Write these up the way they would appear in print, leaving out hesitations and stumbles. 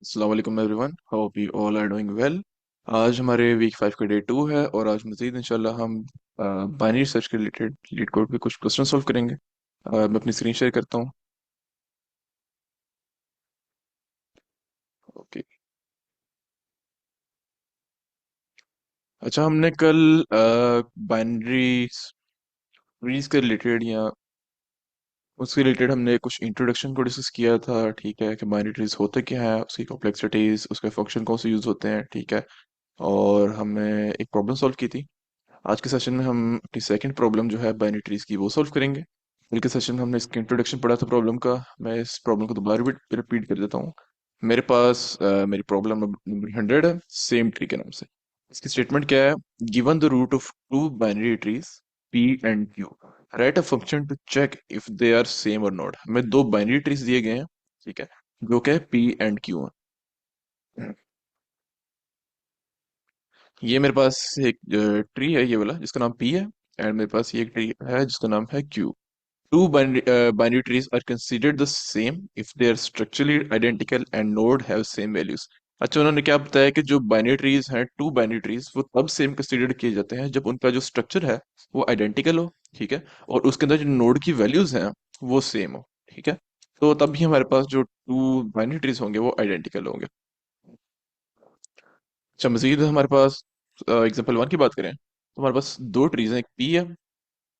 अस्सलाम वालेकुम everyone, hope you all are doing well. आज हमारे वीक 5 का डे 2 है और आज मज़ीद इंशाल्लाह हम बाइनरी सर्च के रिलेटेड लीड कोड पे कुछ क्वेश्चन सॉल्व करेंगे। मैं अपनी स्क्रीन शेयर करता हूँ। ओके। अच्छा, हमने कल बाइनरी ट्रीज के रिलेटेड या उसके रिलेटेड हमने कुछ इंट्रोडक्शन को डिस्कस किया था। ठीक है कि बाइनरी ट्रीज होते क्या है, उसकी कॉम्प्लेक्सिटीज, उसके फंक्शन कौन से यूज होते हैं। ठीक है। और हमने एक प्रॉब्लम सॉल्व की थी। आज के सेशन में हम अपनी सेकंड प्रॉब्लम जो है बाइनरी ट्रीज की वो सॉल्व करेंगे। कल के सेशन में हमने इसका इंट्रोडक्शन पढ़ा था प्रॉब्लम का। मैं इस प्रॉब्लम को दोबारा रिपीट कर देता हूँ। मेरे पास मेरी प्रॉब्लम नंबर 100 है, सेम ट्री के नाम से। इसकी स्टेटमेंट क्या है? Given the root of two binary trees P and Q, write a function to check if they are same और नॉट। हमें दो बाइनरी ट्रीज दिए गए हैं। ठीक है। जो क्या है, पी एंड क्यू है। ये मेरे पास एक ट्री है ये वाला जिसका नाम पी है। एंड मेरे पास ये एक ट्री है जिसका नाम है Q. Two binary trees are considered the same if they are structurally identical and node have same values। अच्छा, उन्होंने क्या बताया कि जो बाइनरी ट्रीज हैं, टू बाइनरी ट्रीज, वो तब सेम कंसीडर किए जाते हैं जब उनका जो स्ट्रक्चर है वो आइडेंटिकल हो। ठीक है। और उसके अंदर जो नोड की वैल्यूज हैं वो सेम हो। ठीक है। तो तब भी हमारे पास जो टू बाइनरी ट्रीज होंगे वो आइडेंटिकल होंगे। अच्छा, मजीद हमारे पास एग्जाम्पल वन की बात करें तो हमारे पास दो ट्रीज हैं, एक पी है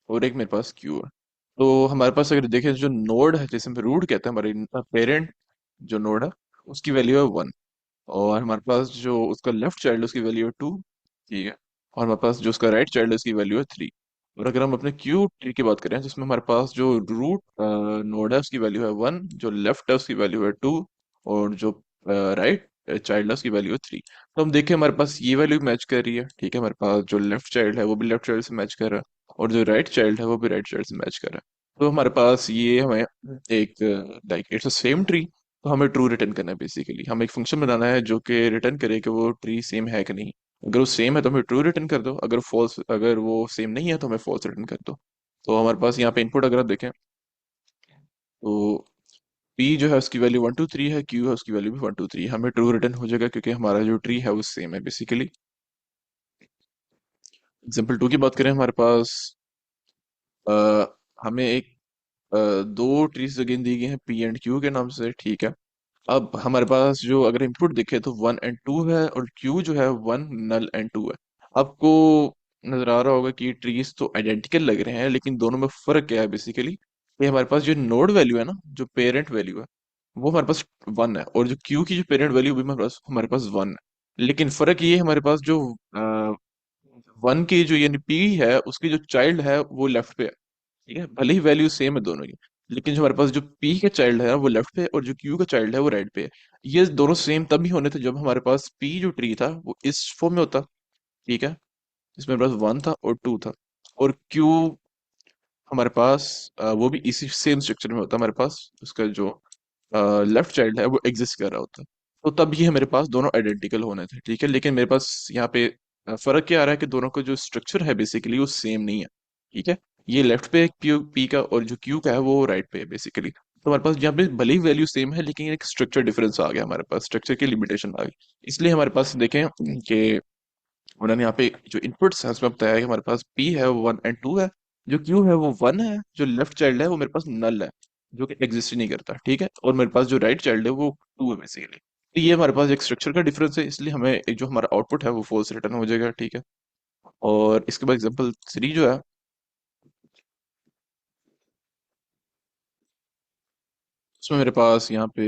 और एक मेरे पास क्यू है। तो हमारे पास अगर देखें जो नोड है, जैसे हम रूट कहते हैं, हमारे पेरेंट जो नोड है उसकी वैल्यू है 1। और हमारे पास जो उसका लेफ्ट चाइल्ड है उसकी वैल्यू है 2। ठीक है। और हमारे पास जो उसका राइट चाइल्ड है उसकी वैल्यू है 3। और अगर हम अपने क्यू ट्री की बात करें जिसमें हमारे पास जो रूट नोड है उसकी वैल्यू है 1, जो लेफ्ट है उसकी वैल्यू है 2, और जो राइट चाइल्ड है उसकी वैल्यू है 3। तो हम देखें हमारे पास ये वैल्यू मैच कर रही है। ठीक है। हमारे पास जो लेफ्ट चाइल्ड है वो भी लेफ्ट चाइल्ड से मैच कर रहा है और जो राइट चाइल्ड है वो भी राइट चाइल्ड से मैच कर रहा है। तो हमारे पास ये हमें एक like it's a same tree. तो हमें ट्रू रिटर्न करना है। बेसिकली हमें एक फंक्शन बनाना है जो कि रिटर्न करे कि वो ट्री सेम है कि नहीं। अगर वो सेम है तो हमें ट्रू रिटर्न कर दो, अगर वो सेम नहीं है तो हमें फॉल्स रिटर्न कर दो। तो हमारे पास यहाँ पे इनपुट अगर आप देखें तो पी जो है उसकी वैल्यू 1 2 3 है, क्यू है उसकी वैल्यू भी 1 2 3। हमें ट्रू रिटर्न हो जाएगा क्योंकि हमारा जो ट्री है वो सेम है बेसिकली। एग्जाम्पल टू की बात करें हमारे पास आ, हमें एक दो ट्रीज अगेन दी गई हैं पी एंड क्यू के नाम से। ठीक है। अब हमारे पास जो अगर इनपुट देखे तो 1 एंड 2 है और क्यू जो है 1 नल एंड 2 है। आपको नजर आ रहा होगा कि ट्रीज तो आइडेंटिकल लग रहे हैं लेकिन दोनों में फर्क क्या है बेसिकली। ये हमारे पास जो नोड वैल्यू है ना, जो पेरेंट वैल्यू है, वो हमारे पास 1 है और जो क्यू की जो पेरेंट वैल्यू भी हमारे पास 1 है। लेकिन फर्क ये है हमारे पास जो 1 की जो यानी पी है उसकी जो चाइल्ड है वो लेफ्ट पे है। ठीक है। भले ही वैल्यू सेम है दोनों की, लेकिन जो हमारे पास जो पी का चाइल्ड है वो लेफ्ट पे है और जो क्यू का चाइल्ड है वो राइट पे है। ये दोनों सेम तभी होने थे जब हमारे पास पी जो ट्री था वो इस फॉर्म में होता। ठीक है। इसमें हमारे पास 1 था और 2 था। और क्यू हमारे पास वो भी इसी सेम स्ट्रक्चर में होता। हमारे पास उसका जो लेफ्ट चाइल्ड है वो एग्जिस्ट कर रहा होता। तो तब ये मेरे पास दोनों आइडेंटिकल होने थे। ठीक है। लेकिन मेरे पास यहाँ पे फर्क क्या आ रहा है कि दोनों का जो स्ट्रक्चर है बेसिकली वो सेम नहीं है। ठीक है। ये लेफ्ट पे क्यू पी का और जो क्यू का है वो राइट पे है बेसिकली। तो हमारे पास यहाँ पे भले ही वैल्यू सेम है लेकिन एक स्ट्रक्चर डिफरेंस आ गया, हमारे पास स्ट्रक्चर की लिमिटेशन आ गई। इसलिए हमारे पास देखें कि उन्होंने यहाँ पे जो इनपुट्स है उसमें बताया कि हमारे पास पी है वो 1 एंड 2 है, जो क्यू है वो 1 है, जो लेफ्ट चाइल्ड है वो मेरे पास नल है, जो कि एग्जिस्ट ही नहीं करता। ठीक है। और मेरे पास जो राइट चाइल्ड है वो 2 है बेसिकली। तो ये हमारे पास एक स्ट्रक्चर का डिफरेंस है, इसलिए हमें एक जो हमारा आउटपुट है वो फॉल्स रिटर्न हो जाएगा। ठीक है। और इसके बाद एग्जांपल 3 जो है उसमें मेरे पास यहाँ पे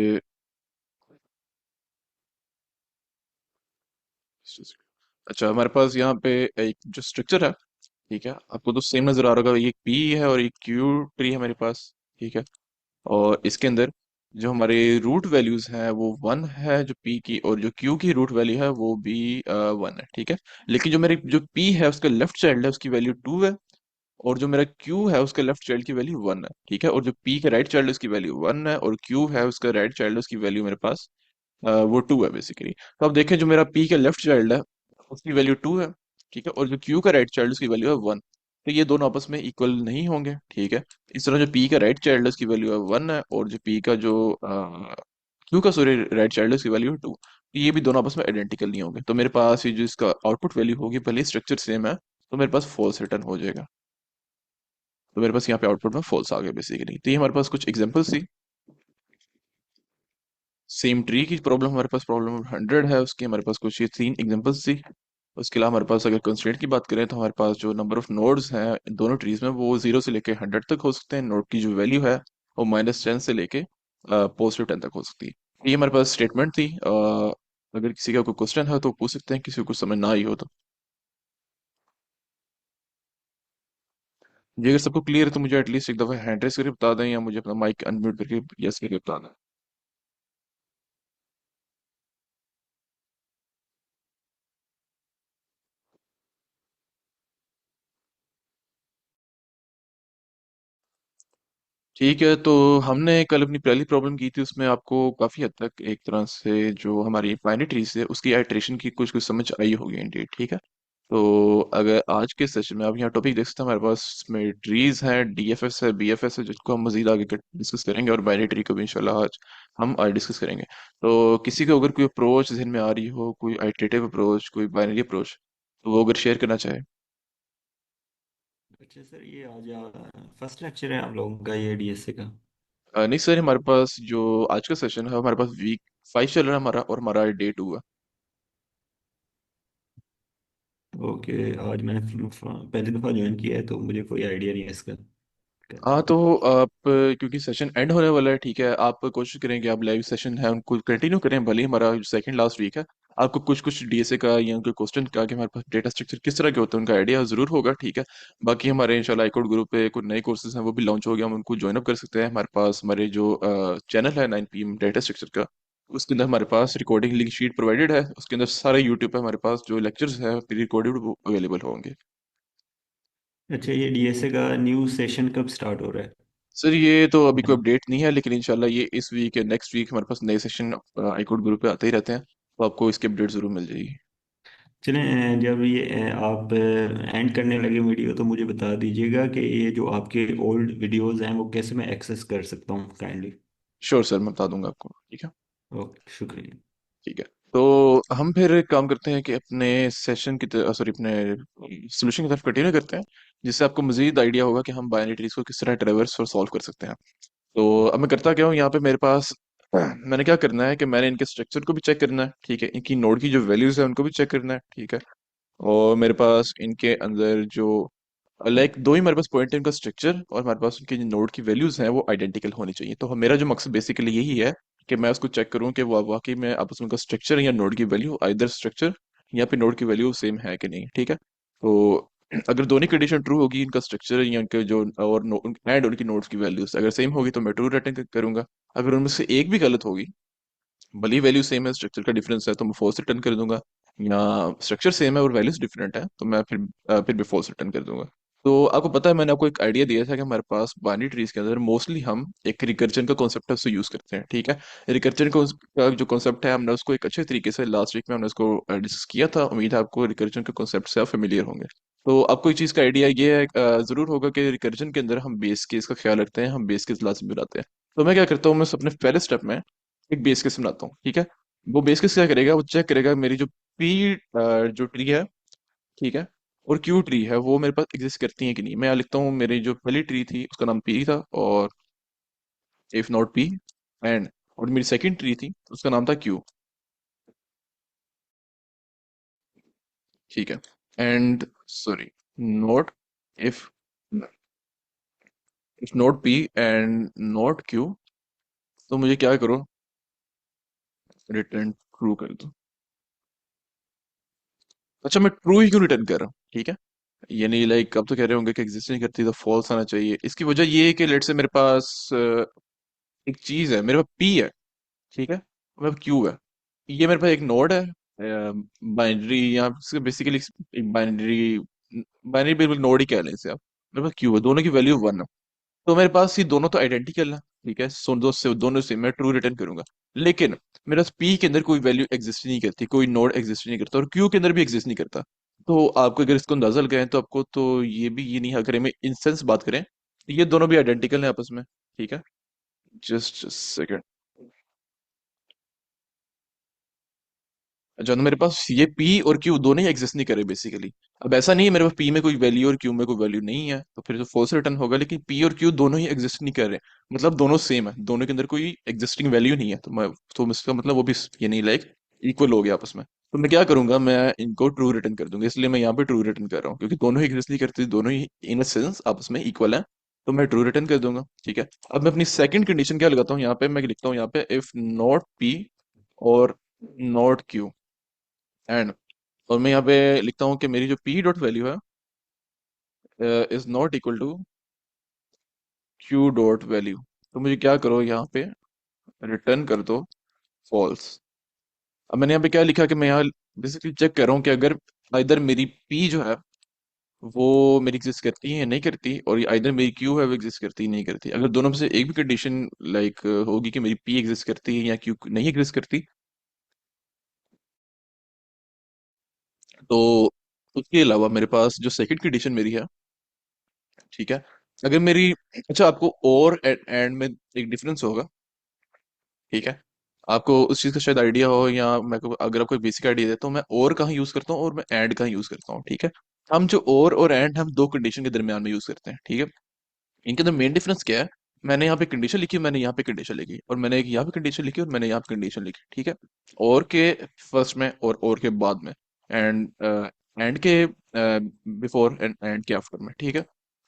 अच्छा, हमारे पास यहाँ पे एक जो स्ट्रक्चर है, ठीक है, आपको तो सेम नजर आ रहा होगा। ये पी है और एक क्यू ट्री है मेरे पास। ठीक है। और इसके अंदर जो हमारे रूट वैल्यूज हैं वो 1 है जो पी की, और जो क्यू की रूट वैल्यू है वो भी 1 है। ठीक है। लेकिन जो मेरी जो पी है उसका लेफ्ट चाइल्ड है उसकी वैल्यू 2 है, और जो मेरा क्यू है उसका लेफ्ट चाइल्ड की वैल्यू 1 है। ठीक है। और जो पी का राइट चाइल्ड है उसकी वैल्यू 1 है, और क्यू है उसका राइट चाइल्ड है उसकी वैल्यू मेरे पास वो 2 है बेसिकली। तो अब देखें जो मेरा पी का लेफ्ट चाइल्ड है उसकी वैल्यू 2 है। ठीक है। और जो क्यू का राइट चाइल्ड उसकी वैल्यू है 1। तो ये दोनों आपस में इक्वल नहीं होंगे। ठीक है। इस तरह जो पी का राइट चाइल्ड है उसकी वैल्यू है 1 है, और जो पी का जो क्यू का सॉरी राइट चाइल्ड उसकी वैल्यू 2। ये भी दोनों आपस में आइडेंटिकल नहीं होंगे, तो मेरे पास ये जो इसका आउटपुट वैल्यू होगी, भले स्ट्रक्चर सेम है, तो मेरे पास फॉल्स रिटर्न हो जाएगा। तो मेरे पास यहाँ पे आउटपुट में फॉल्स आ गया बेसिकली। तो ये हमारे पास कुछ एग्जांपल्स थी। सेम ट्री की प्रॉब्लम हमारे पास प्रॉब्लम 100 है, उसकी हमारे पास कुछ ये 3 एग्जांपल्स थी। उसके अलावा हमारे पास अगर कंस्ट्रेंट की बात करें तो हमारे पास जो नंबर ऑफ नोड्स हैं इन दोनों ट्रीज में वो 0 से लेके 100 तक हो सकते हैं। नोड की जो वैल्यू है वो -10 से लेके +10 तक हो सकती है। ये हमारे पास स्टेटमेंट थी। अगर किसी का कोई क्वेश्चन है तो पूछ सकते हैं, किसी को कुछ समझ ना आई हो तो। जी अगर सबको क्लियर है तो मुझे एटलीस्ट एक दफ़ा हैंड रेस करके बता दें, या मुझे अपना माइक अनम्यूट करके यस करके बता दें। ठीक है, तो हमने कल अपनी पहली प्रॉब्लम की थी, उसमें आपको काफ़ी हद तक एक तरह से जो हमारी बाइनरी ट्रीज है उसकी आइट्रेशन की कुछ कुछ समझ आई होगी इंडीड। ठीक है, तो अगर आज के सेशन में आप यहाँ टॉपिक देख सकते हैं, हमारे पास इसमें ट्रीज है, डीएफएस है, बीएफएस है, जिसको हम मजीद आगे डिस्कस करेंगे, और बाइनरी ट्री को भी इंशाल्लाह आज हम डिस्कस करेंगे। तो किसी को अगर कोई अप्रोच जहन में आ रही हो, कोई आइट्रेटिव अप्रोच, कोई बाइनरी अप्रोच, तो वो अगर शेयर करना चाहे। अच्छा सर, ये आज फर्स्ट लेक्चर है आप लोगों का ये डीएसए का? नहीं सर, हमारे पास जो आज का सेशन है हमारे पास वीक 5 चल रहा है हमारा, और हमारा डे 2 है। ओके। आज मैंने पहली दफ़ा ज्वाइन किया है तो मुझे कोई आइडिया नहीं है इसका। हाँ तो आप क्योंकि सेशन एंड होने वाला है, ठीक है, आप कोशिश करें कि आप लाइव सेशन है उनको कंटिन्यू करें, भले ही हमारा सेकंड लास्ट वीक है। आपको कुछ कुछ डीएसए का या उनके क्वेश्चन का कि हमारे पास डेटा स्ट्रक्चर किस तरह के होते हैं उनका आइडिया जरूर होगा। ठीक है, बाकी हमारे इंशाल्लाह आईकोड ग्रुप पे कुछ नए कोर्सेज हैं वो भी लॉन्च हो गए, हम उनको ज्वाइन अप कर सकते हैं। हमारे पास हमारे जो चैनल है 9 PM डेटा स्ट्रक्चर का, उसके अंदर हमारे पास रिकॉर्डिंग लिंक शीट प्रोवाइडेड है, उसके अंदर सारे यूट्यूब पे हमारे पास जो लेक्चर्स है प्री रिकॉर्डेड वो अवेलेबल होंगे। अच्छा, ये डीएसए का न्यू सेशन कब स्टार्ट हो रहा है? सर ये तो अभी कोई यानी अपडेट नहीं है, लेकिन इंशाल्लाह ये इस वीक या नेक्स्ट वीक हमारे पास नए सेशन आईकोड ग्रुप पे आते ही रहते हैं, तो आपको इसकी अपडेट जरूर मिल जाएगी। चलें, जब ये आप एंड करने लगे वीडियो तो मुझे बता दीजिएगा कि ये जो आपके ओल्ड वीडियोस हैं वो कैसे मैं एक्सेस कर सकता हूँ काइंडली। श्योर सर, मैं बता दूंगा आपको। ठीक है। ओके, शुक्रिया। ठीक है, तो हम फिर एक काम करते हैं कि अपने सेशन की सॉरी अपने सोल्यूशन की तरफ कंटिन्यू करते हैं, जिससे आपको मजीद आइडिया होगा कि हम बाइनरी ट्रीज को किस तरह ट्रेवर्स और सॉल्व कर सकते हैं। तो अब मैं करता क्या हूँ, यहाँ पे मेरे पास मैंने क्या करना है कि मैंने इनके स्ट्रक्चर को भी चेक करना है, ठीक है, इनकी नोड की जो वैल्यूज है उनको भी चेक करना है, ठीक है, और मेरे पास इनके अंदर जो लाइक दो ही मेरे पास पॉइंट है, इनका स्ट्रक्चर और हमारे पास उनके जो नोड की वैल्यूज हैं वो आइडेंटिकल होनी चाहिए। तो मेरा जो मकसद बेसिकली यही है कि मैं उसको चेक करूं कि वो वाकई में आपस में उनका स्ट्रक्चर या नोड की वैल्यू आइदर स्ट्रक्चर या फिर नोड की वैल्यू सेम है कि नहीं। ठीक है, तो अगर दोनों कंडीशन ट्रू होगी, इनका स्ट्रक्चर या उनके जो और एंड उनकी नोड्स की वैल्यूज अगर सेम होगी तो मैं ट्रू रिटर्न करूंगा। अगर उनमें से एक भी गलत होगी, भली वैल्यू सेम है स्ट्रक्चर का डिफरेंस है, तो मैं फॉल्स रिटर्न कर दूंगा, या स्ट्रक्चर सेम है और वैल्यूज डिफरेंट है तो मैं फिर भी फॉल्स रिटर्न कर दूंगा। तो आपको पता है मैंने आपको एक आइडिया दिया था कि हमारे पास बाइनरी ट्रीज के अंदर मोस्टली हम एक रिकर्जन का कॉन्सेप्ट है उसको यूज करते हैं। ठीक है, रिकर्जन का जो कॉन्सेप्ट है हमने उसको एक अच्छे तरीके से लास्ट वीक में हमने उसको डिस्कस किया था। उम्मीद है आपको रिकर्जन के कॉन्सेप्ट से आप फेमिलियर होंगे। तो आपको एक चीज का आइडिया ये है जरूर होगा कि रिकर्जन के अंदर हम बेस केस का ख्याल रखते हैं, हम बेस केस लाजमी बनाते हैं। तो मैं क्या करता हूँ, मैं अपने पहले स्टेप में एक बेस केस बनाता हूँ। ठीक है, वो बेस केस क्या करेगा, वो चेक करेगा मेरी जो पी जो ट्री है, ठीक है, और क्यू ट्री है वो मेरे पास एग्जिस्ट करती है कि नहीं। मैं यहाँ लिखता हूँ मेरी जो पहली ट्री थी उसका नाम पी था, और इफ नॉट पी एंड, और मेरी सेकंड ट्री थी उसका नाम था क्यू। ठीक है, and sorry not if if not P and not Q, तो मुझे क्या करो, रिटर्न ट्रू कर दो। अच्छा, मैं ट्रू ही क्यों रिटर्न कर रहा हूँ, ठीक है, यानी लाइक अब तो कह रहे होंगे कि एग्जिस्ट नहीं करती तो फॉल्स आना चाहिए। इसकी वजह ये है कि लेट से मेरे पास एक चीज है, मेरे पास पी है, ठीक है, मेरे पास क्यू है, ये मेरे पास एक नोड है, बाइनरी या बेसिकली एक बाइनरी, बाइनरी बिल्कुल नोड ही कह लें इसे आप। मेरे पास क्यू है, दोनों की वैल्यू 1 है, तो मेरे पास ये दोनों तो आइडेंटिकल है। ठीक है, सो दो से दोनों से मैं ट्रू रिटर्न करूंगा। लेकिन मेरे पास पी के अंदर कोई वैल्यू एग्जिस्ट नहीं करती, कोई नोड एग्जिस्ट नहीं करता, और क्यू के अंदर भी एग्जिस्ट नहीं करता। तो आपको अगर इसको अंदाजा लगाएं तो आपको तो ये भी ये नहीं, अगर हमें इंस्टेंस बात करें तो ये दोनों भी आइडेंटिकल हैं आपस में। ठीक है, जस्ट सेकंड। जो ना मेरे पास ये पी और क्यू दोनों ही एग्जिस्ट नहीं करे बेसिकली। अब ऐसा नहीं है मेरे पास पी में कोई वैल्यू और क्यू में कोई वैल्यू नहीं है, तो फिर तो फॉल्स रिटर्न होगा, लेकिन पी और क्यू दोनों ही एग्जिस्ट नहीं कर रहे, मतलब दोनों सेम है, दोनों के अंदर कोई एग्जिस्टिंग वैल्यू नहीं है, तो इसका मतलब वो भी ये नहीं, लाइक इक्वल हो गया आपस में। तो मैं क्या करूंगा, मैं इनको ट्रू रिटर्न कर दूंगा, इसलिए मैं यहाँ पे ट्रू रिटर्न कर रहा हूँ, क्योंकि दोनों ही एग्जिस्ट नहीं करते, दोनों ही इन सेंस आपस में इक्वल है, तो मैं ट्रू रिटर्न कर दूंगा, ठीक है। अब मैं अपनी सेकंड कंडीशन क्या लगाता हूँ यहाँ पे, मैं लिखता हूँ यहाँ पे इफ नॉट पी और नॉट क्यू एंड, और मैं यहाँ पे लिखता हूँ कि मेरी जो पी डॉट वैल्यू है is not equal to Q dot value. तो मुझे क्या करो यहाँ पे रिटर्न कर दो फॉल्स। अब मैंने यहाँ पे क्या लिखा कि मैं यहाँ बेसिकली चेक कर रहा हूँ कि अगर इधर मेरी पी जो है वो मेरी एग्जिस्ट करती है या नहीं करती, और इधर मेरी क्यू है वो एग्जिस्ट करती है नहीं करती। अगर दोनों में से एक भी कंडीशन लाइक होगी कि मेरी पी एग्जिस्ट करती है या क्यू नहीं एग्जिस्ट करती, तो उसके अलावा मेरे पास जो सेकंड कंडीशन मेरी है, ठीक है, अगर मेरी, अच्छा आपको और एंड में एक डिफरेंस होगा, ठीक है, आपको उस चीज का शायद आइडिया हो, या मैं अगर आपको बेसिक आइडिया देता हूँ, मैं और कहाँ यूज करता हूँ और मैं एंड कहाँ यूज करता हूँ, ठीक है। हम जो और एंड हम दो कंडीशन के दरमियान में यूज करते हैं, ठीक है। इनके अंदर मेन डिफरेंस क्या है, मैंने यहाँ पे कंडीशन लिखी, मैंने यहाँ पे कंडीशन लिखी, और मैंने एक यहाँ पे कंडीशन लिखी और मैंने यहाँ पे कंडीशन लिखी, ठीक है। और के फर्स्ट में और के बाद में, एंड एंड के बिफोर एंड एंड के आफ्टर में, ठीक है।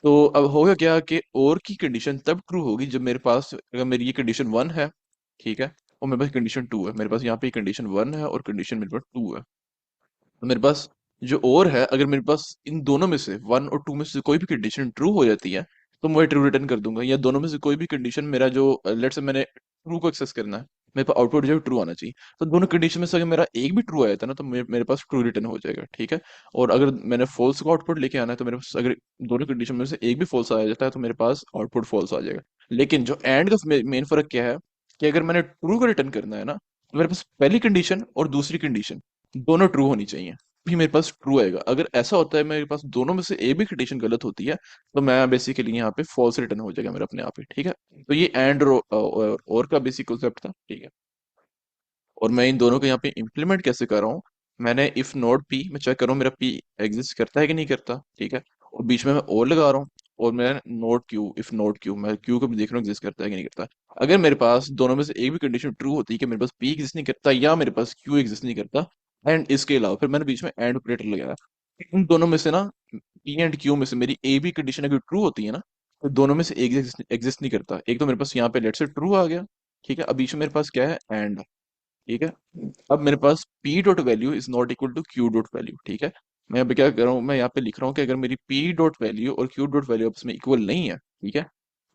तो अब होगा क्या कि और की कंडीशन तब ट्रू होगी जब मेरे पास, अगर मेरी ये कंडीशन वन है, ठीक है, और मेरे पास कंडीशन टू है, मेरे पास यहाँ पे कंडीशन वन है और कंडीशन मेरे पास टू है। तो मेरे पास जो और है, अगर मेरे पास इन दोनों में से वन और टू में से कोई भी कंडीशन ट्रू हो जाती है, तो मैं ट्रू रिटर्न कर दूंगा, या दोनों में से कोई भी कंडीशन मेरा जो लेट्स से मैंने ट्रू को एक्सेस करना है, मेरे पास आउटपुट जो ट्रू आना चाहिए, तो दोनों कंडीशन में से अगर मेरा एक भी ट्रू आया था ना, तो मेरे पास ट्रू रिटर्न हो जाएगा, ठीक है। और अगर मैंने फॉल्स को आउटपुट लेके आना है, तो मेरे पास अगर दोनों कंडीशन में से एक भी फॉल्स आ जाता है, तो मेरे पास आउटपुट फॉल्स आ जाएगा। लेकिन जो एंड का मेन फर्क क्या है, कि अगर मैंने ट्रू को रिटर्न करना है ना, तो मेरे पास पहली कंडीशन और दूसरी कंडीशन दोनों ट्रू होनी चाहिए, भी मेरे पास ट्रू आएगा। अगर ऐसा होता है मेरे पास दोनों में से एक भी कंडीशन गलत होती है, तो मैं बेसिकली यहाँ पे फॉल्स रिटर्न हो जाएगा मेरा अपने आप ही, ठीक है। तो ये एंड और का बेसिक कॉन्सेप्ट था, ठीक है। और मैं इन दोनों को यहाँ पे इम्प्लीमेंट कैसे कर रहा हूँ, मैंने इफ नॉट पी, मैं चेक कर रहा हूँ मेरा पी एग्जिस्ट करता है कि नहीं करता, ठीक है। और बीच में मैं और लगा रहा हूँ, और मैं note Q, if not Q, मैं क्यू को भी देख रहा हूँ एग्जिस्ट करता है कि नहीं करता। अगर मेरे पास दोनों में से एक भी कंडीशन ट्रू होती है कि मेरे पास पी एग्जिस्ट नहीं करता या मेरे पास क्यू एग्जिस्ट नहीं करता, एंड इसके अलावा फिर मैंने बीच में एंड ऑपरेटर लगाया, इन दोनों में से ना, पी एंड क्यू में से मेरी ए भी कंडीशन अगर ट्रू होती है ना, तो दोनों में से एक एग्जिस्ट नहीं करता। एक तो मेरे पास यहाँ पे लेट से ट्रू आ गया, ठीक है, अब बीच में मेरे पास क्या है, एंड, ठीक है। अब मेरे पास p dot value is not equal to q dot value, ठीक है। मैं यहाँ पे क्या कर रहा हूँ, मैं यहाँ पे लिख रहा हूँ कि अगर मेरी p डॉट वैल्यू और q डॉट वैल्यू आपस में इक्वल नहीं है, ठीक है,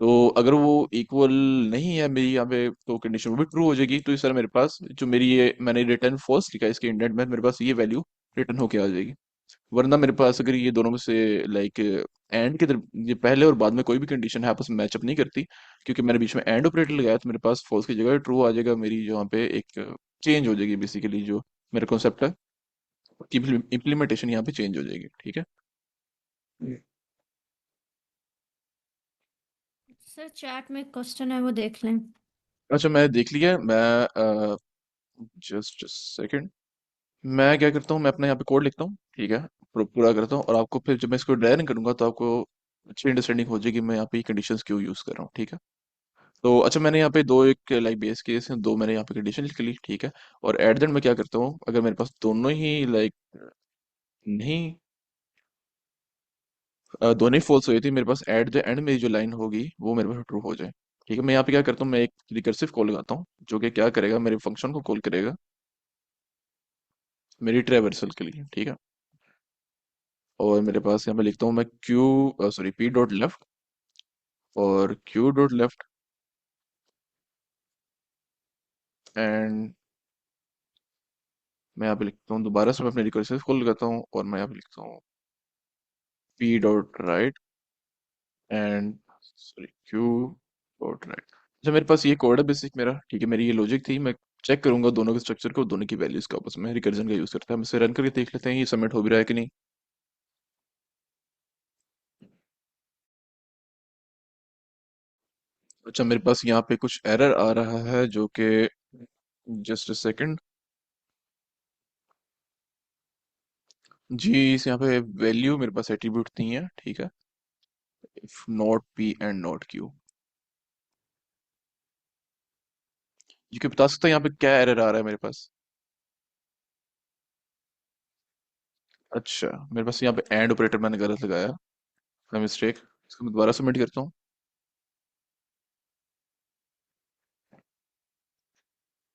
तो अगर वो इक्वल नहीं है मेरी यहाँ पे, तो कंडीशन वो भी ट्रू हो जाएगी, तो इस तरह मेरे पास जो मेरी ये मैंने रिटर्न फॉल्स लिखा है इसके इंडेंट में, मेरे पास ये वैल्यू रिटर्न होके आ जाएगी। वरना मेरे पास अगर ये दोनों में से लाइक एंड के ये पहले और बाद में कोई भी कंडीशन है आपस में मैचअप नहीं करती, क्योंकि मैंने बीच में एंड ऑपरेटर लगाया, तो मेरे पास फॉल्स की जगह ट्रू आ जाएगा, मेरी जो यहाँ पे एक चेंज हो जाएगी बेसिकली, जो मेरा कॉन्सेप्ट है की इम्प्लीमेंटेशन यहाँ पे चेंज हो जाएगी, ठीक है। सर चैट में क्वेश्चन है वो देख लें। अच्छा मैं देख लिया, मैं जस्ट सेकंड, मैं क्या करता हूँ, मैं अपना यहाँ पे कोड लिखता हूँ, ठीक है, पूरा करता हूँ, और आपको फिर जब मैं इसको ड्राइव करूंगा तो आपको अच्छी अंडरस्टैंडिंग हो जाएगी मैं यहाँ पे कंडीशंस क्यों यूज कर रहा हूँ, ठीक है। तो अच्छा मैंने यहाँ पे दो एक लाइक बेस केस हैं, दो मैंने यहाँ पे कंडीशन लिख ली, ठीक है। और एट द एंड मैं क्या करता हूँ, अगर मेरे पास दोनों ही लाइक नहीं, दोनों ही फॉल्स हुई थी, मेरे पास एट द एंड मेरी जो लाइन होगी वो मेरे पास ट्रू हो जाए, ठीक है। मैं यहाँ पे क्या करता हूँ, मैं एक रिकर्सिव कॉल लगाता हूँ, जो कि क्या करेगा, मेरे फंक्शन को कॉल करेगा मेरी ट्रेवर्सल के लिए, ठीक है। और मेरे पास यहाँ पे लिखता हूँ मैं Q sorry P dot left और क्यू डॉट लेफ्ट एंड, मैं यहाँ पे लिखता हूँ दोबारा से, मैं अपने रिकर्सिव कॉल लगाता हूँ और मैं यहाँ पे लिखता हूँ P dot right and sorry Q dot right. अच्छा मेरे पास ये कोड है बेसिक मेरा, ठीक है, मेरी ये लॉजिक थी, मैं चेक करूंगा दोनों के स्ट्रक्चर को, दोनों की वैल्यूज का आपस में रिकर्जन का यूज करता है, हम इसे रन करके देख लेते हैं ये सबमिट हो भी रहा है कि नहीं। अच्छा मेरे पास यहाँ पे कुछ एरर आ रहा है, जो कि जस्ट अ सेकंड, जी इस यहाँ पे वैल्यू मेरे पास एट्रीब्यूट नहीं है, ठीक है। If not P and not Q, ये क्यों बता सकता है यहाँ पे क्या एरर आ रहा है मेरे पास? अच्छा, मेरे पास यहाँ पे एंड ऑपरेटर मैंने गलत लगाया, मिस्टेक। इसको मैं दोबारा सबमिट करता हूँ।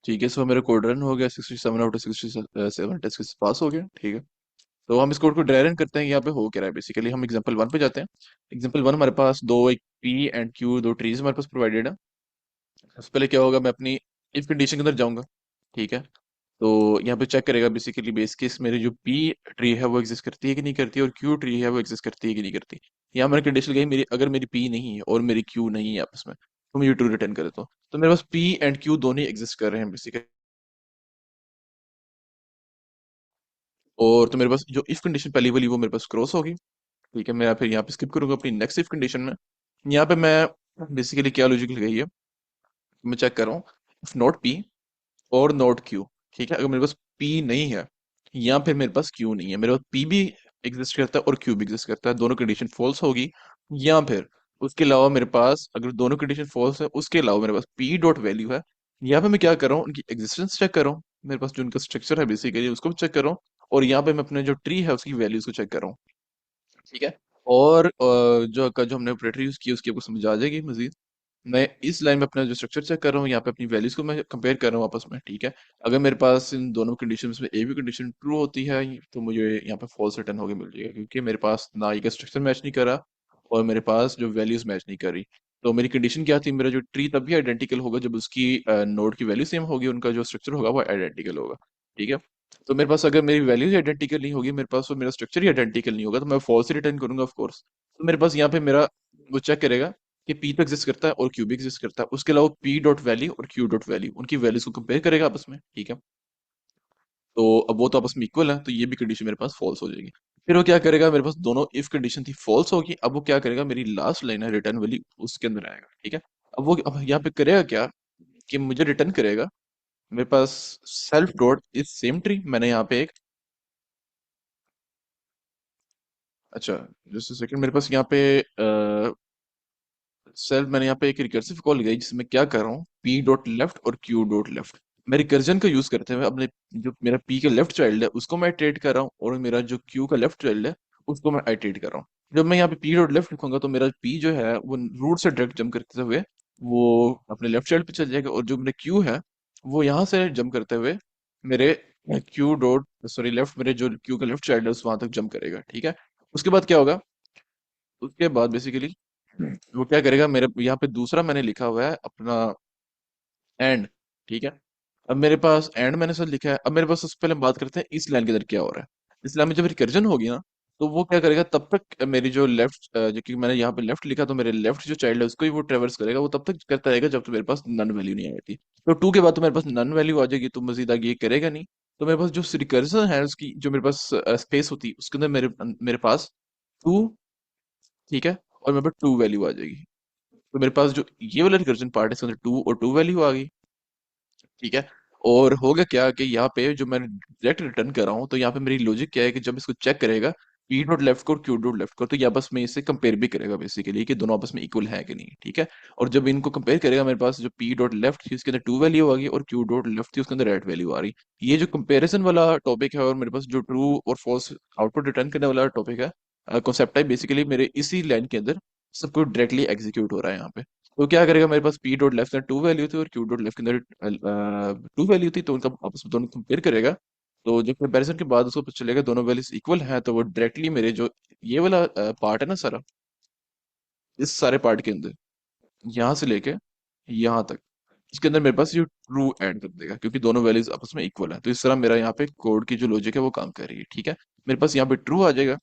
ठीक है, सो मेरा कोड रन हो गया, 67 आउट ऑफ 67 टेस्ट पास हो गया, ठीक है। तो हम इस कोड को ड्राई रन करते हैं, यहाँ पे हो क्या रहा है बेसिकली। हम एग्जांपल वन पे जाते हैं। एग्जांपल वन हमारे पास दो, एक पी एंड क्यू, दो ट्रीज हमारे पास प्रोवाइडेड है। सबसे पहले क्या होगा, मैं अपनी इफ कंडीशन के अंदर जाऊंगा, ठीक है। तो यहाँ पे चेक करेगा बेसिकली बेस केस मेरी जो पी ट्री है वो एग्जिस्ट करती है कि नहीं करती, और क्यू ट्री है वो एग्जिस्ट करती है कि नहीं करती। यहाँ मैंने कंडीशन गई मेरी, अगर मेरी पी नहीं है और मेरी क्यू नहीं है आपस में, तो मैं ये ट्रू रिटर्न कर देता हूँ। तो मेरे पास पी एंड क्यू दोनों ही एग्जिस्ट कर रहे हैं बेसिकली। और तो मेरे पास जो इफ कंडीशन पहली वाली वो मेरे पास क्रॉस होगी, ठीक है। मैं फिर यहाँ पे स्किप करूंगा अपनी नेक्स्ट इफ कंडीशन में। यहाँ पे मैं बेसिकली क्या लॉजिक लगाई है, मैं चेक कर रहा हूँ। इफ नॉट पी और नॉट क्यू, ठीक है। अगर मेरे पास पी नहीं है या फिर मेरे पास क्यू नहीं है, मेरे पास पी भी एग्जिस्ट करता है और क्यू भी एग्जिस्ट करता है, दोनों कंडीशन फॉल्स होगी। या फिर उसके अलावा मेरे पास अगर दोनों कंडीशन फॉल्स है, उसके अलावा मेरे पास पी डॉट वैल्यू है। यहाँ पे मैं क्या कर रहा हूँ, उनकी एग्जिस्टेंस चेक कर रहा हूँ, मेरे पास जो उनका स्ट्रक्चर है बेसिकली उसको भी चेक कर रहा हूँ। और यहाँ पे मैं अपने जो ट्री है उसकी वैल्यूज को चेक कर रहा हूँ, ठीक है। और जो हमने ऑपरेटर यूज किया उसकी आपको समझ आ जाएगी मजीद। मैं इस लाइन में अपना जो स्ट्रक्चर चेक कर रहा हूँ, यहाँ पे अपनी वैल्यूज को मैं कंपेयर कर रहा हूँ आपस में, ठीक है। अगर मेरे पास इन दोनों कंडीशंस में ए भी कंडीशन ट्रू होती है, तो मुझे यहाँ पे फॉल्स रिटर्न होकर मिल जाएगा, क्योंकि मेरे पास ना ये स्ट्रक्चर मैच नहीं कर रहा और मेरे पास जो वैल्यूज मैच नहीं कर रही। तो मेरी कंडीशन क्या थी, मेरा जो ट्री तब भी आइडेंटिकल होगा जब उसकी नोड की वैल्यू सेम होगी, उनका जो स्ट्रक्चर होगा वो आइडेंटिकल होगा, ठीक है। तो मेरे पास अगर मेरी वैल्यूज आइडेंटिकल नहीं होगी, मेरे पास वो मेरा स्ट्रक्चर ही आइडेंटिकल नहीं होगा, तो मैं फॉल्स रिटर्न करूंगा ऑफ कोर्स। तो मेरे पास यहाँ पे मेरा वो चेक करेगा कि पी तो एग्जिस्ट करता है और क्यू भी एग्जिस्ट करता है, उसके अलावा पी डॉट वैल्यू और क्यू डॉट वैल्यू उनकी वैल्यूज को कंपेयर करेगा आपस में, ठीक है। तो अब वो तो आपस में इक्वल है, तो ये भी कंडीशन मेरे पास फॉल्स हो जाएगी। फिर वो क्या करेगा, मेरे पास दोनों इफ कंडीशन थी फॉल्स होगी, अब वो क्या करेगा, मेरी लास्ट लाइन है रिटर्न वैल्यू उसके अंदर आएगा, ठीक है। अब यहाँ पे करेगा क्या कि मुझे रिटर्न करेगा मेरे पास self dot is same tree. मैंने यहाँ पे एक, अच्छा जस्ट सेकंड, मेरे पास यहाँ पे सेल्फ, मैंने यहाँ पे एक रिकर्सिव कॉल लगाई जिसमें क्या कर रहा हूँ, पी डॉट लेफ्ट और क्यू डॉट लेफ्ट। मैं रिकर्जन का यूज करते हुए अपने जो मेरा पी का लेफ्ट चाइल्ड है उसको मैं इटरेट कर रहा हूँ, और मेरा जो क्यू का लेफ्ट चाइल्ड है उसको मैं इटरेट कर रहा हूँ। जब मैं यहाँ पे पी डॉट लेफ्ट लिखूंगा तो मेरा पी जो है वो रूट से डायरेक्ट जंप करते हुए वो अपने लेफ्ट चाइल्ड पे चल जाएगा, और जो मेरा क्यू है वो यहाँ से जंप करते हुए मेरे क्यू डॉट सॉरी लेफ्ट, मेरे जो क्यू का लेफ्ट चाइल्ड है उस वहां तक जंप करेगा, ठीक है। उसके बाद क्या होगा, उसके बाद बेसिकली वो क्या करेगा, मेरे यहाँ पे दूसरा मैंने लिखा हुआ है अपना एंड, ठीक है। अब मेरे पास एंड मैंने सर लिखा है, अब मेरे पास सबसे पहले हम बात करते हैं इस लाइन के अंदर क्या हो रहा है। इस लाइन में जब रिकर्जन होगी ना, तो वो क्या करेगा तब तक मेरी जो लेफ्ट जो कि मैंने यहाँ पे लेफ्ट लिखा, तो मेरे लेफ्ट जो चाइल्ड है उसको ही वो ट्रेवर्स करेगा, वो तब तक करता रहेगा जब तक मेरे पास नन वैल्यू नहीं आती। तो टू के बाद तो मेरे पास नन वैल्यू आ जाएगी, तो मजीद आगे ये करेगा नहीं। तो मेरे पास जो रिकर्जन है उसकी जो मेरे पास स्पेस होती है उसके अंदर मेरे मेरे पास टू, ठीक है, और मेरे पास टू वैल्यू आ जाएगी। तो मेरे पास जो ये वाला रिकर्जन पार्ट है इसके अंदर टू और टू वैल्यू आ गई, ठीक है। और होगा क्या कि यहाँ पे जो मैं डायरेक्ट रिटर्न कर रहा हूँ, तो यहाँ पे मेरी लॉजिक क्या है कि जब इसको चेक करेगा पी डॉट लेफ्ट को और क्यू डॉट लेफ्ट को, तो ये आपस में इसे कंपेयर भी करेगा बेसिकली कि दोनों आपस में इक्वल है कि नहीं, ठीक है। और जब इनको कंपेयर करेगा, मेरे पास जो पी डॉट लेफ्ट थी उसके अंदर टू वैल्यू आ गई और क्यू डॉट लेफ्ट थी उसके अंदर एट वैल्यू आ रही। ये जो कंपेरिजन वाला टॉपिक है और मेरे पास जो ट्रू और फॉल्स आउटपुट रिटर्न करने वाला टॉपिक है, कॉन्सेप्ट है बेसिकली मेरे इसी लाइन के अंदर सब कुछ डायरेक्टली एग्जीक्यूट हो रहा है यहाँ पे। तो क्या करेगा, मेरे पास पी डॉट लेफ्ट में टू वैल्यू थी और क्यू डॉट लेफ्ट के अंदर टू वैल्यू थी, तो उनका आपस में दोनों कंपेयर करेगा। तो जब कंपैरिजन के बाद उसको पता चलेगा दोनों वैल्यूज इक्वल हैं, तो वो डायरेक्टली मेरे जो ये वाला पार्ट है ना सारा, इस सारे पार्ट के अंदर यहाँ से लेके यहाँ तक इसके अंदर मेरे पास ये ट्रू ऐड कर देगा, क्योंकि दोनों वैल्यूज आपस में इक्वल है। तो इस तरह मेरा यहाँ पे कोड की जो लॉजिक है वो काम कर रही है, ठीक है। मेरे पास यहाँ पे ट्रू आ जाएगा।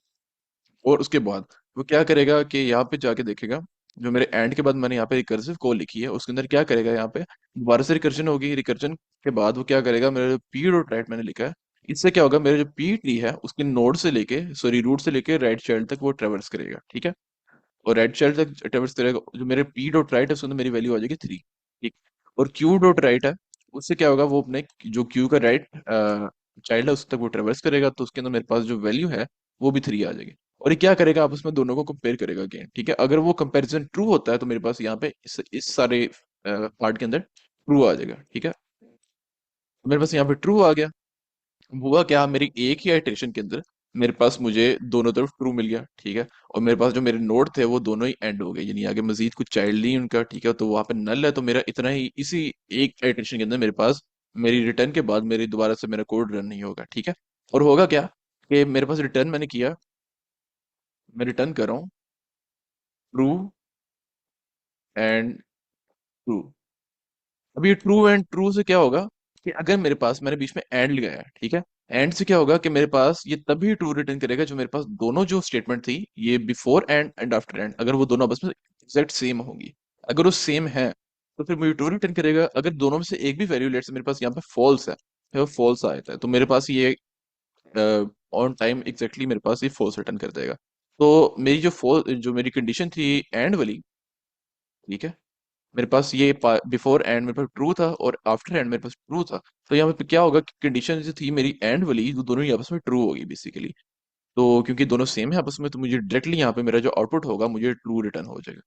और उसके बाद वो क्या करेगा कि यहाँ पे जाके देखेगा, जो मेरे एंड के बाद मैंने यहाँ पे रिकर्सिव कॉल लिखी है उसके अंदर क्या करेगा, यहाँ पे दोबारा से रिकर्जन होगी। रिकर्जन के बाद वो क्या करेगा, मेरा जो पी डॉट राइट मैंने लिखा है, इससे क्या होगा, मेरे जो पी ट्री है उसके नोड से लेके सॉरी रूट से लेके राइट चाइल्ड तक वो ट्रेवर्स करेगा, ठीक है। और राइट चाइल्ड तक ट्रेवर्स करेगा, जो मेरे पी डॉट राइट है उसके अंदर मेरी वैल्यू आ जाएगी थ्री, ठीक। और क्यू डॉट राइट है, उससे क्या होगा, वो अपने जो क्यू का राइट चाइल्ड है उस तक वो ट्रेवर्स करेगा, तो उसके अंदर मेरे पास जो वैल्यू है वो भी 3 आ जाएगी। और ये क्या करेगा, आपस में दोनों को कंपेयर करेगा अगेन, ठीक है। अगर वो कंपैरिजन ट्रू होता है तो मेरे पास यहाँ पे इस सारे पार्ट के अंदर ट्रू आ जाएगा, ठीक है। मेरे पास यहाँ पे ट्रू आ गया। हुआ क्या, मेरी एक ही इटरेशन के अंदर मेरे पास मुझे दोनों तरफ ट्रू मिल गया, ठीक है। और मेरे पास जो मेरे नोड थे वो दोनों ही एंड हो गए, यानी आगे मजीद कुछ चाइल्ड नहीं उनका, ठीक है। तो वहां पे नल है, तो मेरा इतना ही, इसी एक इटरेशन के अंदर मेरे पास मेरी रिटर्न के बाद मेरी दोबारा से मेरा कोड रन नहीं होगा, ठीक है। और होगा क्या कि मेरे पास रिटर्न मैंने किया, मैं रिटर्न कर रहा हूँ ट्रू एंड ट्रू। अब ये ट्रू एंड ट्रू से क्या होगा कि अगर मेरे पास, मैंने बीच में एंड लगाया है, ठीक है। एंड से क्या होगा कि मेरे पास ये तभी ट्रू रिटर्न करेगा जो मेरे पास दोनों जो स्टेटमेंट थी, ये before and and after and, अगर वो दोनों आपस में एग्जैक्ट सेम होंगी। अगर वो सेम है तो फिर मुझे ट्रू रिटर्न करेगा। अगर दोनों में से एक भी वैल्यू, लेट से मेरे पास यहाँ पे फॉल्स है, तो फॉल्स आया था, तो मेरे पास ये ऑन टाइम एग्जैक्टली मेरे पास ये फॉल्स रिटर्न कर देगा। तो मेरी जो मेरी कंडीशन थी एंड वाली, ठीक है, मेरे पास ये बिफोर एंड मेरे पास ट्रू था और आफ्टर एंड मेरे पास ट्रू था। तो यहाँ पे क्या होगा कि कंडीशन जो थी मेरी एंड वाली, वो दोनों ही आपस में ट्रू होगी बेसिकली। तो क्योंकि दोनों सेम है आपस में, तो मुझे डायरेक्टली यहाँ पे मेरा जो आउटपुट होगा मुझे ट्रू रिटर्न हो जाएगा।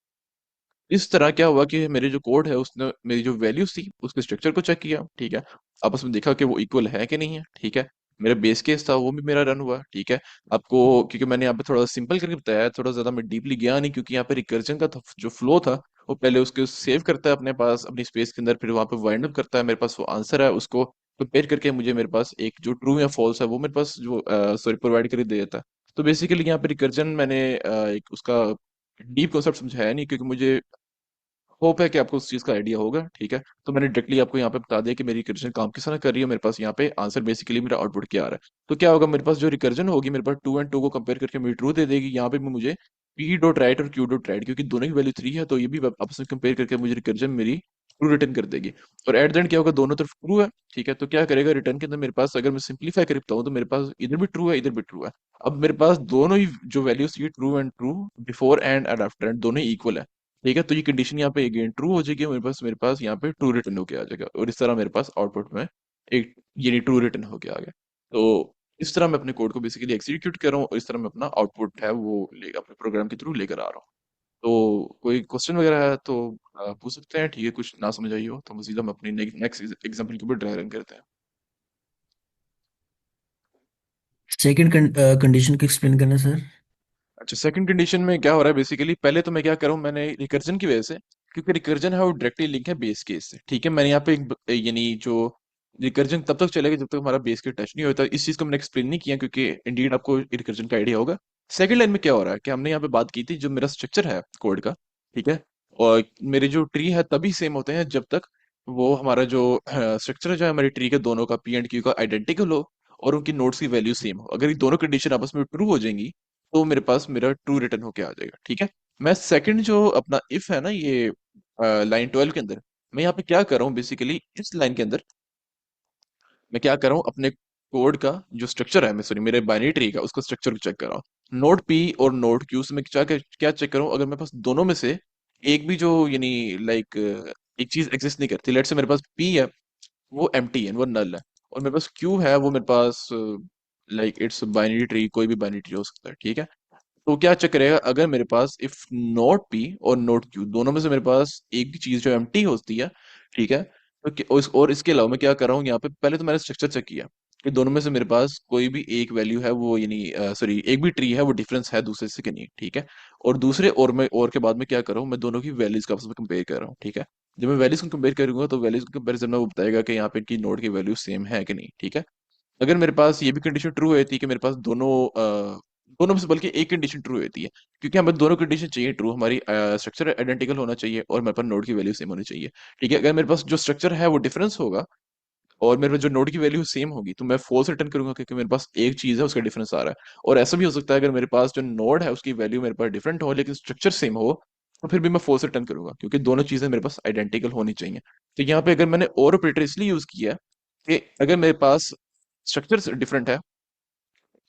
इस तरह क्या हुआ कि मेरे जो कोड है उसने मेरी जो वैल्यूज थी उसके स्ट्रक्चर को चेक किया, ठीक है। आपस में देखा कि वो इक्वल है कि नहीं है, ठीक है। मेरा बेस केस था वो भी मेरा रन हुआ, ठीक है। आपको, क्योंकि मैंने यहाँ पे थोड़ा सिंपल करके बताया है, थोड़ा ज्यादा मैं डीपली गया नहीं, क्योंकि यहाँ पे रिकर्जन का जो फ्लो था वो पहले उसके सेव करता है अपने पास अपनी स्पेस के अंदर, फिर वहां पे वाइंड अप करता है, मेरे पास वो आंसर है उसको कंपेयर करके मुझे मेरे पास एक जो ट्रू या फॉल्स है वो मेरे पास जो सॉरी प्रोवाइड कर दे देता है। तो बेसिकली यहाँ पे रिकर्जन मैंने एक उसका डीप कॉन्सेप्ट समझाया नहीं, क्योंकि मुझे होप है कि आपको उस चीज का आइडिया होगा, ठीक है। तो मैंने डायरेक्टली आपको यहाँ पे बता दिया कि मेरी रिकर्जन काम किस तरह कर रही है, मेरे पास यहाँ पे आंसर बेसिकली मेरा आउटपुट क्या आ रहा है। तो क्या होगा, मेरे पास जो रिकर्जन होगी मेरे पास टू एंड टू को कंपेयर करके मेरी ट्रू दे देगी। यहाँ पे भी मुझे पी डॉट राइट और क्यू डॉट राइट, क्योंकि दोनों की वैल्यू 3 है, तो ये भी आपस में कंपेयर करके मुझे रिकर्जन मेरी ट्रू रिटर्न कर देगी। और एट द एंड क्या होगा, दोनों तरफ ट्रू है, ठीक है। तो क्या करेगा रिटर्न के अंदर मेरे पास, अगर मैं सिंप्लीफाई करता हूँ तो मेरे पास इधर भी ट्रू है इधर भी ट्रू है। अब मेरे पास दोनों ही जो वैल्यूज थी true and true, before and after and, दोनों ही इक्वल है, ठीक है। तो ये कंडीशन यहाँ पे अगेन ट्रू हो जाएगी, मेरे पास यहाँ पे ट्रू रिटर्न होके आ जाएगा, और इस तरह मेरे पास आउटपुट में एक यानी ट्रू रिटर्न होके आ गया। तो इस तरह मैं अपने कोड को बेसिकली एग्जीक्यूट कर रहा हूँ, और इस तरह मैं अपना आउटपुट है वो ले अपने प्रोग्राम के थ्रू लेकर आ रहा हूँ। तो कोई क्वेश्चन वगैरह है तो पूछ सकते हैं, ठीक है। कुछ ना समझ आई हो तो मजीद हम अपनी नेक्स्ट एग्जाम्पल के ऊपर ड्राई रन करते हैं। सेकंड कंडीशन को एक्सप्लेन करना सर। अच्छा, सेकंड कंडीशन में क्या हो रहा है बेसिकली, पहले तो मैं क्या करूं, मैंने रिकर्जन की वजह से, क्योंकि रिकर्जन है वो डायरेक्टली लिंक है बेस केस से, ठीक है। मैंने यहाँ पे यानी जो रिकर्जन तब तक चलेगा जब तक हमारा बेस केस टच नहीं होता। इस चीज को मैंने एक्सप्लेन नहीं किया, क्योंकि इंडीड आपको रिकर्जन का आइडिया होगा। सेकंड लाइन में क्या हो रहा है कि हमने यहाँ पे बात की थी जो मेरा स्ट्रक्चर है कोड का, ठीक है। और मेरे जो ट्री है तभी सेम होते हैं जब तक वो हमारा जो स्ट्रक्चर है जो है हमारी ट्री के दोनों का पी एंड क्यू का आइडेंटिकल हो, और उनकी नोड्स की वैल्यू सेम हो। अगर ये दोनों कंडीशन आपस में ट्रू हो जाएंगी तो मेरे पास मेरा ट्रू रिटर्न होके आ जाएगा, ठीक है। मैं सेकंड जो अपना इफ है ना, ये लाइन 12 के अंदर, मैं यहाँ पे क्या कर रहा हूँ बेसिकली, इस लाइन के अंदर मैं क्या कर रहा हूँ, अपने कोड का जो स्ट्रक्चर है, मैं सॉरी मेरे बाइनरी ट्री का उसका स्ट्रक्चर को चेक कर रहा हूँ। नोड पी और नोड क्यू से मैं क्या क्या चेक कर रहा हूँ, अगर मेरे पास दोनों में से एक भी जो यानी लाइक एक चीज एग्जिस्ट नहीं करती, लेट से मेरे पास पी है वो एम्प्टी है, वो नल है, और मेरे पास क्यू है वो मेरे पास लाइक इट्स बाइनरी ट्री, कोई भी बाइनरी ट्री हो सकता है, ठीक है। तो क्या चेक करेगा, अगर मेरे पास इफ नोट पी और नोट क्यू दोनों में से मेरे पास एक भी चीज जो एम्प्टी होती है, ठीक है। तो और इसके अलावा मैं क्या कर रहा हूँ यहाँ पे, पहले तो मैंने स्ट्रक्चर चेक किया कि दोनों में से मेरे पास कोई भी एक वैल्यू है वो यानी सॉरी एक भी ट्री है वो डिफरेंस है दूसरे से कि नहीं, ठीक है। और दूसरे और मैं और के बाद में क्या कर रहा हूँ, मैं दोनों की वैल्यूज का आपस में कंपेयर कर रहा हूँ, ठीक है। जब मैं वैल्यूज को कंपेयर करूंगा तो वैल्यूज के कंपेरिजन में वो बताएगा कि यहाँ पे इनकी नोड की वैल्यू सेम है कि नहीं, ठीक है। अगर मेरे पास ये भी कंडीशन ट्रू रहती है कि मेरे पास दोनों में से बल्कि एक कंडीशन ट्रू रहती है, क्योंकि हमें दोनों कंडीशन चाहिए ट्रू, हमारी स्ट्रक्चर आइडेंटिकल होना चाहिए और मेरे पास नोड की वैल्यू सेम होनी चाहिए, ठीक है। अगर मेरे पास जो स्ट्रक्चर है वो डिफरेंस होगा और मेरे पास जो नोड की वैल्यू सेम होगी तो मैं फॉल्स रिटर्न करूंगा, क्योंकि मेरे पास एक चीज है उसका डिफरेंस आ रहा है। और ऐसा भी हो सकता है अगर मेरे पास जो नोड है उसकी वैल्यू मेरे पास डिफरेंट हो लेकिन स्ट्रक्चर सेम हो, तो फिर भी मैं फॉल्स रिटर्न करूंगा, क्योंकि दोनों चीजें मेरे पास आइडेंटिकल होनी चाहिए। तो यहाँ पे अगर मैंने और ऑपरेटर इसलिए यूज किया है कि अगर मेरे पास स्ट्रक्चर डिफरेंट है,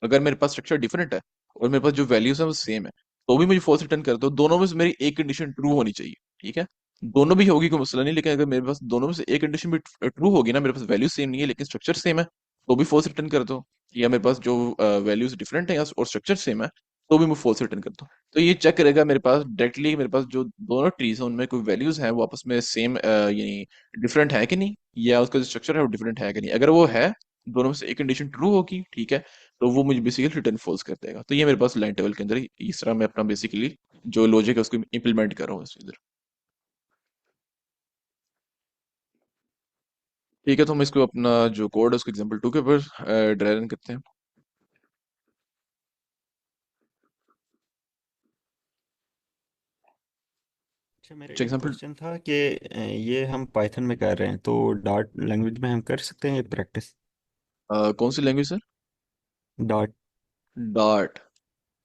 अगर मेरे पास स्ट्रक्चर डिफरेंट है और मेरे पास जो वैल्यूज है वो सेम है, तो भी मुझे फॉल्स रिटर्न कर दो। दोनों में से मेरी एक कंडीशन ट्रू होनी चाहिए, ठीक है। दोनों भी होगी कोई मसला नहीं, लेकिन अगर मेरे पास दोनों में से एक कंडीशन भी ट्रू होगी ना, मेरे पास वैल्यू सेम नहीं है लेकिन स्ट्रक्चर सेम है, तो भी फॉल्स रिटर्न कर दो, या मेरे पास जो वैल्यूज डिफरेंट है और स्ट्रक्चर सेम है तो भी मैं फॉल्स रिटर्न करता हूँ। तो ये चेक करेगा मेरे पास डायरेक्टली, मेरे पास जो दोनों ट्रीज हैं उनमें कोई वैल्यूज हैं वो आपस में सेम यानी डिफरेंट है कि नहीं, या उसका जो स्ट्रक्चर है वो डिफरेंट है कि नहीं। अगर वो है, दोनों में से एक कंडीशन ट्रू होगी, ठीक है, तो वो मुझे बेसिकली रिटर्न फॉल्स कर देगा। तो ये मेरे पास लाइन टेबल के अंदर इस तरह मैं अपना बेसिकली जो लॉजिक है उसको इंप्लीमेंट कर रहा हूँ इसके अंदर। ठीक है, तो हम इसको अपना जो कोड है उसको एग्जाम्पल 2 के ऊपर ड्राई रन करते हैं। अच्छा, मेरा अच्छा, एक एग्जाम्पल क्वेश्चन था कि ये हम पाइथन में कर रहे हैं तो डार्ट लैंग्वेज में हम कर सकते हैं ये प्रैक्टिस? कौन सी language sir? Dart. Dart.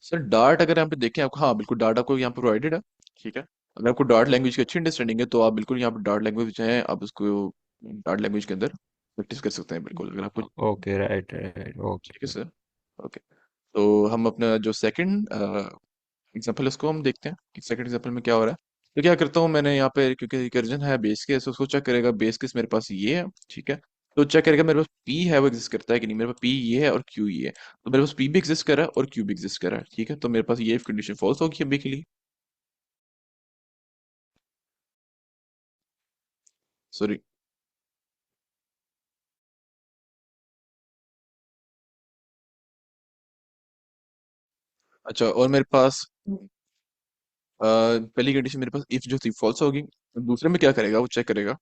Sir Dart अगर यहाँ पे देखें आपको, हाँ बिल्कुल डार्ट आपको यहाँ पे प्रोवाइडेड है, ठीक है। अगर आपको डार्ट लैंग्वेज की अच्छी अंडरस्टैंडिंग है तो आप बिल्कुल यहाँ पे डार्ट लैंग्वेज है आप उसको डार्ट लैंग्वेज के अंदर प्रैक्टिस कर सकते हैं बिल्कुल, अगर आपको। ओके, राइट राइट, ठीक है ओके। सर। ओके, तो हम अपना जो सेकंड एग्जांपल उसको हम देखते हैं कि सेकंड एग्जांपल में क्या हो रहा है। तो क्या करता हूँ मैंने यहाँ पे, क्योंकि रिकर्जन है बेस केस, उसको चेक करेगा बेस केस मेरे पास ये है, ठीक है। तो चेक करेगा मेरे पास पी है वो एग्जिस्ट करता है कि नहीं। मेरे पास पी ये है और क्यू ये है, तो मेरे पास पी भी एग्जिस्ट कर रहा है और क्यू भी एग्जिस्ट कर रहा है, ठीक है। तो मेरे पास ये कंडीशन फॉल्स होगी अभी के लिए। सॉरी। अच्छा, और मेरे पास पहली कंडीशन मेरे पास इफ जो थी फॉल्स होगी। दूसरे में क्या करेगा, वो चेक करेगा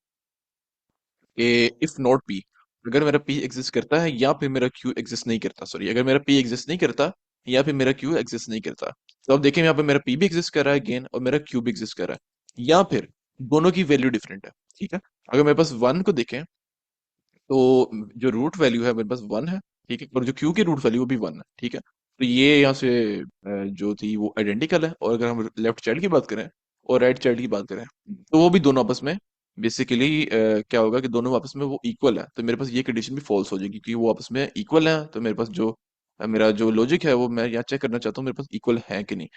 कि इफ नॉट पी, अगर मेरा पी एग्जिस्ट करता है या फिर मेरा क्यू एग्जिस्ट नहीं करता, सॉरी, अगर मेरा पी एग्जिस्ट नहीं करता या फिर मेरा क्यू एग्जिस्ट नहीं करता। तो अब देखें यहाँ पे मेरा पी भी एग्जिस्ट कर रहा है अगेन, और मेरा क्यू भी एग्जिस्ट कर रहा है, या फिर दोनों की वैल्यू डिफरेंट है, ठीक है। अगर मेरे पास वन को देखें तो जो रूट वैल्यू है मेरे पास वन है, ठीक है, और जो क्यू की रूट वैल्यू वो भी वन है, ठीक है। तो ये यहाँ से जो थी वो आइडेंटिकल है। और अगर हम लेफ्ट चाइल्ड की बात करें और राइट चाइल्ड की बात करें तो वो भी दोनों आपस में बेसिकली क्या होगा कि दोनों आपस में वो इक्वल है। तो मेरे पास ये कंडीशन भी फॉल्स हो जाएगी क्योंकि वो आपस में इक्वल है। तो मेरे पास जो मेरा जो लॉजिक है वो मैं यहाँ चेक करना चाहता हूँ मेरे पास इक्वल है कि नहीं।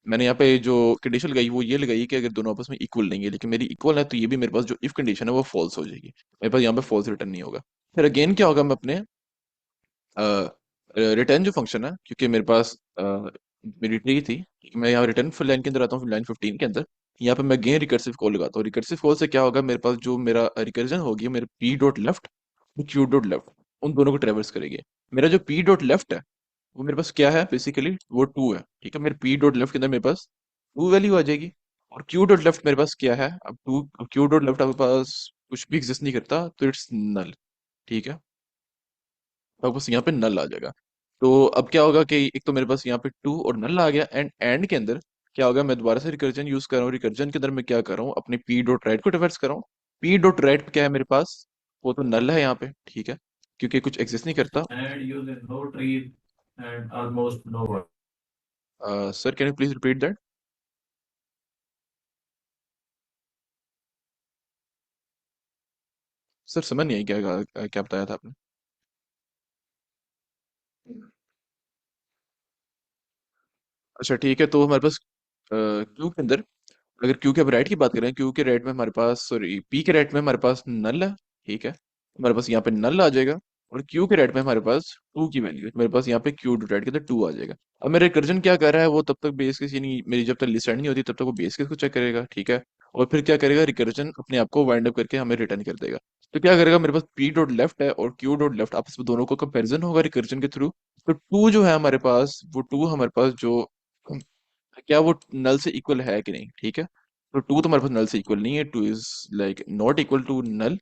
मैंने यहाँ पे जो कंडीशन लगाई वो ये लगाई कि अगर दोनों आपस में इक्वल नहीं है, लेकिन मेरी इक्वल है, तो ये भी मेरे पास जो इफ कंडीशन है वो फॉल्स हो जाएगी। मेरे पास यहाँ पे फॉल्स रिटर्न नहीं होगा। फिर अगेन क्या होगा, मैं अपने रिटर्न जो फंक्शन है, क्योंकि मेरे पास मेरी ट्री थी, मैं यहाँ रिटर्न फिर लाइन के अंदर आता हूँ, लाइन 15 के अंदर यहाँ पे मैं अगेन रिकर्सिव कॉल लगाता हूँ। रिकर्सिव कॉल से क्या होगा, मेरे पास जो मेरा रिकर्जन होगी मेरे पी डॉट लेफ्ट वो क्यू डॉट लेफ्ट, उन दोनों को ट्रेवर्स करेगी। मेरा जो पी डॉट लेफ्ट है वो मेरे पास क्या है, बेसिकली वो टू है, ठीक है। मेरे पी डॉट लेफ्ट के अंदर मेरे पास टू वैल्यू आ जाएगी। और क्यू डॉट लेफ्ट मेरे पास क्या है, अब टू, क्यू डॉट लेफ्ट आपके पास कुछ भी एग्जिस्ट नहीं करता तो इट्स नल, ठीक है। तो बस यहाँ पे नल आ जाएगा। तो अब क्या होगा कि एक तो मेरे पास यहाँ पे टू और नल आ गया, एंड के अंदर क्या होगा, मैं दोबारा से रिकर्जन यूज कर रहा हूँ। रिकर्जन के अंदर मैं क्या कर रहा हूँ, अपने पी डॉट राइट को रिवर्स कर रहा हूँ। पी डॉट राइट क्या है मेरे पास, वो तो नल है यहाँ पे, ठीक है, क्योंकि कुछ एग्जिस्ट नहीं करता। And using no trees and almost no work. Sir can you please repeat that? Sir समझ नहीं आई क्या क्या बताया था आपने। अच्छा ठीक है, तो हमारे पास क्यू के अंदर, अगर क्यू के राइट की बात करें, क्यू के राइट में हमारे पास, सॉरी, पी के राइट में हमारे पास नल है, ठीक है। हमारे पास यहाँ पे नल आ जाएगा। और क्यू के राइट में हमारे पास टू की वैल्यू है, मेरे पास यहाँ पे क्यू डॉट राइट के अंदर टू आ जाएगा। अब मेरा रिकर्जन क्या कर रहा है, वो तब तक बेस केस, यानी मेरी जब तक लिस्ट एंड नहीं होती तब तक वो बेस केस को चेक करेगा, ठीक है। और फिर क्या करेगा, रिकर्जन अपने आप को वाइंड अप करके हमें रिटर्न कर देगा। तो क्या करेगा, मेरे पास पी डॉट लेफ्ट है और क्यू डॉट लेफ्ट, आपस में दोनों को कंपेरिजन होगा रिकर्जन के थ्रू। तो टू जो है हमारे पास, वो टू हमारे पास जो क्या वो नल से इक्वल है कि नहीं, ठीक है। तो टू तो हमारे पास नल से इक्वल नहीं है, to is like not equal to null,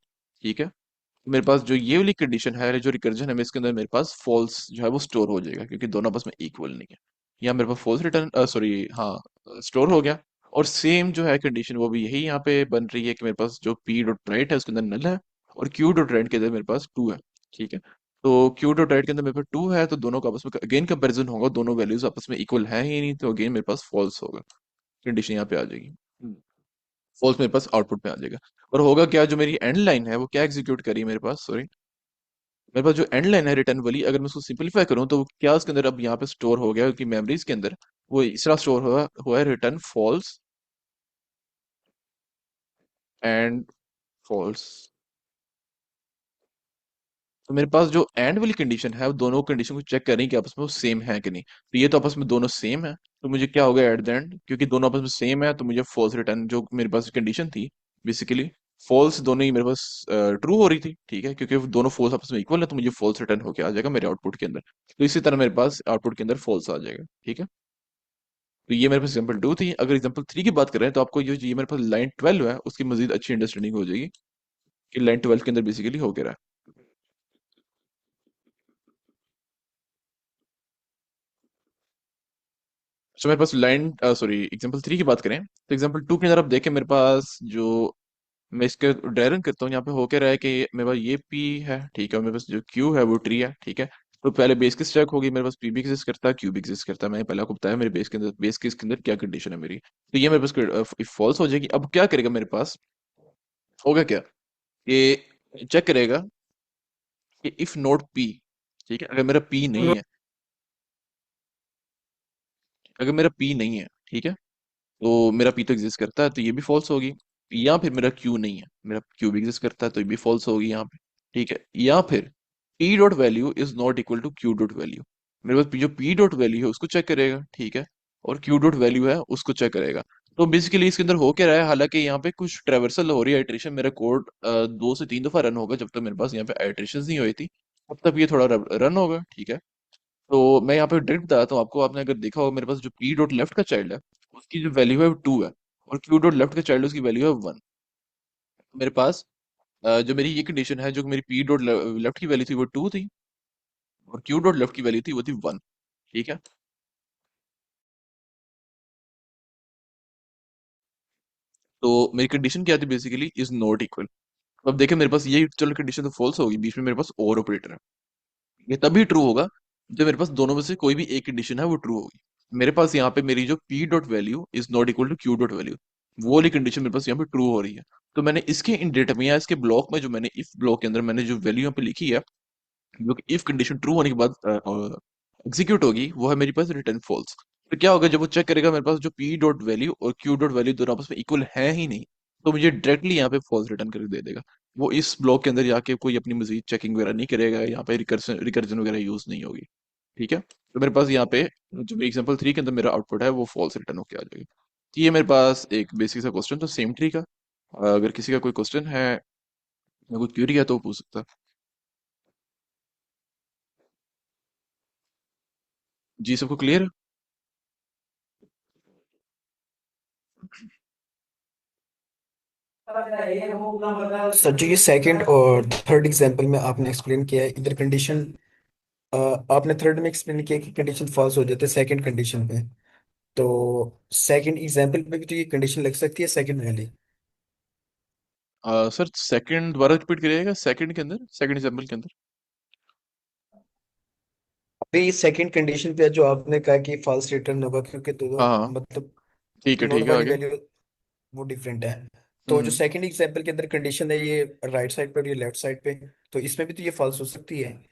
ठीक है। तो मेरे पास जो ये वाली कंडीशन है जो रिकर्जन है इसके अंदर मेरे पास फॉल्स जो है वो स्टोर हो जाएगा, क्योंकि दोनों आपस में इक्वल नहीं है। यहाँ मेरे पास फॉल्स रिटर्न, सॉरी, हाँ, स्टोर हो गया। और सेम जो है कंडीशन वो भी यही यहाँ पे बन रही है कि मेरे पास जो पी डॉट राइट है उसके अंदर नल है और क्यू डॉट राइट के अंदर मेरे पास टू है, ठीक है। तो क्यू डॉट राइट के अंदर मेरे पास टू है, तो दोनों का आपस में अगेन कंपैरिजन होगा, दोनों वैल्यूज आपस में इक्वल है ही नहीं, तो अगेन मेरे पास फॉल्स होगा, कंडीशन यहाँ पे आ जाएगी। फॉल्स मेरे पास आउटपुट में आ जाएगा। और होगा क्या, जो मेरी एंड लाइन है वो क्या एग्जीक्यूट करी मेरे पास, सॉरी, मेरे पास जो एंड लाइन है रिटर्न वाली, अगर मैं उसको सिंपलीफाई करूं तो वो क्या उसके अंदर अब यहाँ पे स्टोर हो गया कि मेमोरीज के अंदर वो इस तरह स्टोर हुआ है, रिटर्न फॉल्स एंड फॉल्स। तो मेरे पास जो एंड वाली कंडीशन है वो दोनों कंडीशन को चेक कर रही है कि आपस में वो सेम है कि नहीं। तो ये तो आपस में दोनों सेम है, तो मुझे क्या होगा एट द एंड, क्योंकि दोनों आपस में सेम है तो मुझे फॉल्स रिटर्न, जो मेरे पास कंडीशन थी बेसिकली फॉल्स, दोनों ही मेरे पास ट्रू हो रही थी, ठीक है, क्योंकि वो दोनों फॉल्स आपस में इक्वल है तो मुझे फॉल्स रिटर्न होके आ जाएगा मेरे आउटपुट के अंदर। तो इसी तरह मेरे पास आउटपुट के अंदर फॉल्स आ जाएगा, ठीक है। तो ये मेरे पास एग्जाम्पल 2 थी। अगर एग्जाम्पल 3 की बात करें तो आपको ये मेरे पास लाइन 12 है उसकी मजीद अच्छी अंडरस्टैंडिंग हो जाएगी कि लाइन 12 के अंदर बेसिकली हो क्या रहा है। अच्छा मेरे पास लाइन सॉरी एग्जांपल 3 की बात करें तो एग्जांपल 2 के अंदर आप देखें मेरे पास जो मैं इसके ड्राइरन करता हूँ यहाँ पे हो क्या रहा है कि मेरे पास ये पी है, ठीक है, और मेरे पास जो क्यू है वो ट्री है, ठीक है। तो पहले बेस किस चेक होगी, मेरे पास पी भी एग्जिस्ट करता है क्यू भी एग्जिस्ट करता है, मैंने पहले आपको बताया मेरे बेस केस के अंदर क्या कंडीशन है मेरी। तो ये मेरे पास फॉल्स हो जाएगी। अब क्या करेगा मेरे पास, होगा क्या, ये चेक करेगा कि इफ नोट पी, ठीक है, अगर मेरा पी नहीं है, अगर मेरा पी नहीं है, ठीक है, तो मेरा पी तो एग्जिस्ट करता है तो ये भी फॉल्स होगी। या फिर मेरा क्यू नहीं है, मेरा क्यू भी एग्जिस्ट करता है तो ये भी फॉल्स होगी यहाँ पे, ठीक है। या फिर P dot value is not equal to Q dot value, मेरे पास जो पी डॉट वैल्यू है उसको चेक करेगा, ठीक है, और क्यू डॉट वैल्यू है उसको चेक करेगा। तो बेसिकली इसके अंदर हो क्या रहा है, हालांकि यहाँ पे कुछ ट्रेवर्सल हो रही है आइट्रेशन, मेरा कोड 2 से 3 दफा रन होगा, जब तक मेरे पास यहाँ पे आइट्रेशन नहीं हुई थी तब तक ये थोड़ा रन होगा, ठीक है। तो मैं यहाँ पे डायरेक्ट बताता हूँ आपको, आपने अगर देखा होगा मेरे पास जो पी डॉट लेफ्ट का चाइल्ड है उसकी जो वैल्यू है वो 2 है, और क्यू डॉट लेफ्ट का चाइल्ड उसकी वैल्यू है 1। मेरे पास जो मेरी ये कंडीशन है, जो मेरी पी डॉट लेफ्ट की वैल्यू थी वो 2 थी, और क्यू डॉट लेफ्ट की वैल्यू थी वो थी 1, ठीक है। तो मेरी कंडीशन क्या थी बेसिकली इज नॉट इक्वल। अब देखिए मेरे पास ये चलो कंडीशन तो फॉल्स होगी, बीच में मेरे पास और ऑपरेटर है, ये तभी ट्रू होगा जब मेरे पास दोनों में से कोई भी एक कंडीशन है वो ट्रू होगी। मेरे पास यहाँ पे मेरी जो P dot value is not equal to Q dot value, वो वाली कंडीशन मेरे पास यहाँ पे ट्रू हो रही है। तो मैंने इसके इन डेटा में या इसके ब्लॉक में जो मैंने इफ ब्लॉक के अंदर मैंने जो वैल्यू यहाँ पे लिखी है, जो कि इफ कंडीशन ट्रू होने के बाद एग्जीक्यूट होगी, वो है मेरे पास रिटर्न फॉल्स। तो क्या होगा जब वो चेक करेगा मेरे पास जो पी डॉट वैल्यू और क्यू डॉट वैल्यू दोनों आपस में इक्वल है ही नहीं, तो मुझे डायरेक्टली यहाँ पे फॉल्स रिटर्न करके दे देगा। वो इस ब्लॉक के अंदर जाके कोई अपनी मजीद चेकिंग वगैरह नहीं करेगा, यहाँ पे रिकर्जन रिकर्जन वगैरह यूज नहीं होगी, ठीक है। तो मेरे पास यहाँ पे जो एग्जांपल 3 के अंदर मेरा आउटपुट है वो फॉल्स रिटर्न होके आ जाएगा। तो ये मेरे पास एक बेसिक सा क्वेश्चन तो सेम ट्री का। अगर किसी का कोई क्वेश्चन है या कोई क्वेरी है तो वो पूछ सकता है। जी सबको क्लियर है। सर जो ये सेकंड और थर्ड एग्जांपल में आपने एक्सप्लेन किया है, इधर कंडीशन आपने थर्ड में एक्सप्लेन किया कि कंडीशन फॉल्स हो जाते हैं सेकंड कंडीशन पे, तो सेकंड एग्जांपल पे भी तो ये कंडीशन लग सकती है सेकंड वाली। सर सेकंड दोबारा रिपीट करिएगा, सेकंड के अंदर, सेकंड एग्जांपल के अंदर। अभी सेकंड कंडीशन पे जो आपने कहा कि फॉल्स रिटर्न होगा क्योंकि दोनों हाँ हाँ, मतलब ठीक नोड है वाली आगे। वैल्यू वो डिफरेंट है। तो जो हम्म। सेकंड एग्जांपल के अंदर कंडीशन है ये राइट साइड पे और ये लेफ्ट साइड पे, तो इसमें भी तो ये फॉल्स हो सकती है।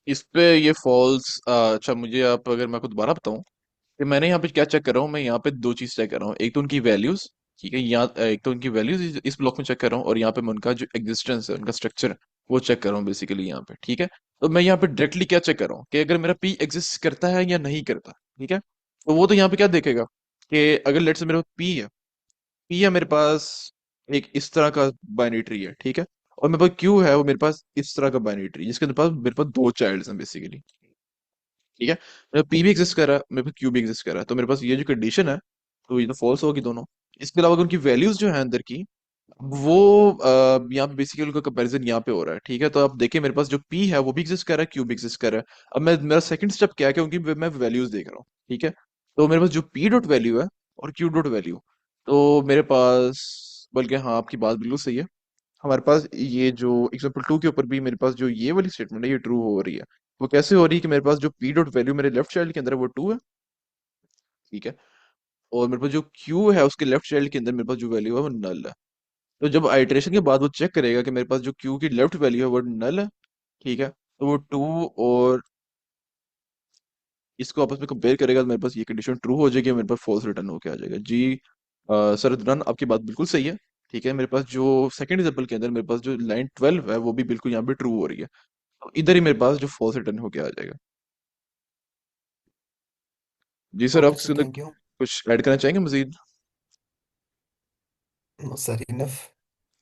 इस पे ये फॉल्स, अच्छा मुझे आप अगर मैं आपको दोबारा बताऊं कि मैंने यहाँ पे क्या चेक कर रहा हूँ, मैं यहाँ पे दो चीज चेक कर रहा हूँ, एक तो उनकी वैल्यूज, ठीक है, यहाँ एक तो उनकी वैल्यूज इस ब्लॉक में चेक कर रहा हूँ, और यहाँ पे मैं उनका जो एग्जिस्टेंस है उनका स्ट्रक्चर वो चेक कर रहा हूँ बेसिकली यहाँ पे, ठीक है। तो मैं यहाँ पे डायरेक्टली क्या चेक कर रहा हूँ कि अगर मेरा पी एग्जिस्ट करता है या नहीं करता, ठीक है। तो वो तो यहाँ पे क्या देखेगा कि अगर लेट से मेरे पास पी है मेरे पास एक इस तरह का बाइनरी ट्री है, ठीक है, और मेरे पास क्यू है वो मेरे पास इस तरह का बाइनरी ट्री जिसके मेरे पास दो चाइल्ड हैं बेसिकली, ठीक है। मेरा पी भी एग्जिस्ट कर रहा है, मेरे पास क्यू भी एग्जिस्ट कर रहा है, तो मेरे पास ये जो कंडीशन है तो ये तो फॉल्स होगी दोनों। इसके अलावा अगर उनकी वैल्यूज जो है अंदर की वो यहाँ पे बेसिकली उनका कंपैरिजन यहाँ पे हो रहा है, ठीक है। तो आप देखिए मेरे पास जो पी है वो भी एग्जिस्ट कर रहा है, क्यू भी एग्जिस्ट कर रहा है। अब मैं मेरा सेकंड स्टेप क्या है कि उनकी मैं वैल्यूज देख रहा हूँ, ठीक है। तो मेरे पास जो पी डॉट वैल्यू है और क्यू डॉट वैल्यू, तो मेरे पास, बल्कि हाँ आपकी बात बिल्कुल सही है, हमारे पास ये जो एग्जाम्पल 2 के ऊपर भी मेरे पास जो ये वाली स्टेटमेंट है ये ट्रू हो रही है। वो कैसे हो रही है कि मेरे पास जो पी डॉट वैल्यू मेरे लेफ्ट चाइल्ड के अंदर है वो 2 है, ठीक है, और मेरे पास जो क्यू है उसके लेफ्ट चाइल्ड के अंदर मेरे पास जो वैल्यू है वो नल है। तो जब आइटरेशन के बाद वो चेक करेगा कि मेरे पास जो क्यू की लेफ्ट वैल्यू है वो नल है, ठीक है, तो वो 2 और इसको आपस में कंपेयर करेगा तो मेरे पास ये कंडीशन ट्रू हो जाएगी, मेरे पास फॉल्स रिटर्न होके आ जाएगा जी। सर रन आपकी बात बिल्कुल सही है, ठीक है। मेरे पास जो सेकंड एग्जांपल के अंदर मेरे पास जो लाइन 12 है वो भी बिल्कुल यहाँ पे ट्रू हो रही है। तो इधर ही मेरे पास जो फॉल्स रिटर्न होके आ जाएगा। जी सर, आप ओके इसके सर, अंदर थैंक यू। कुछ ऐड करना चाहेंगे मजीद? Sir enough.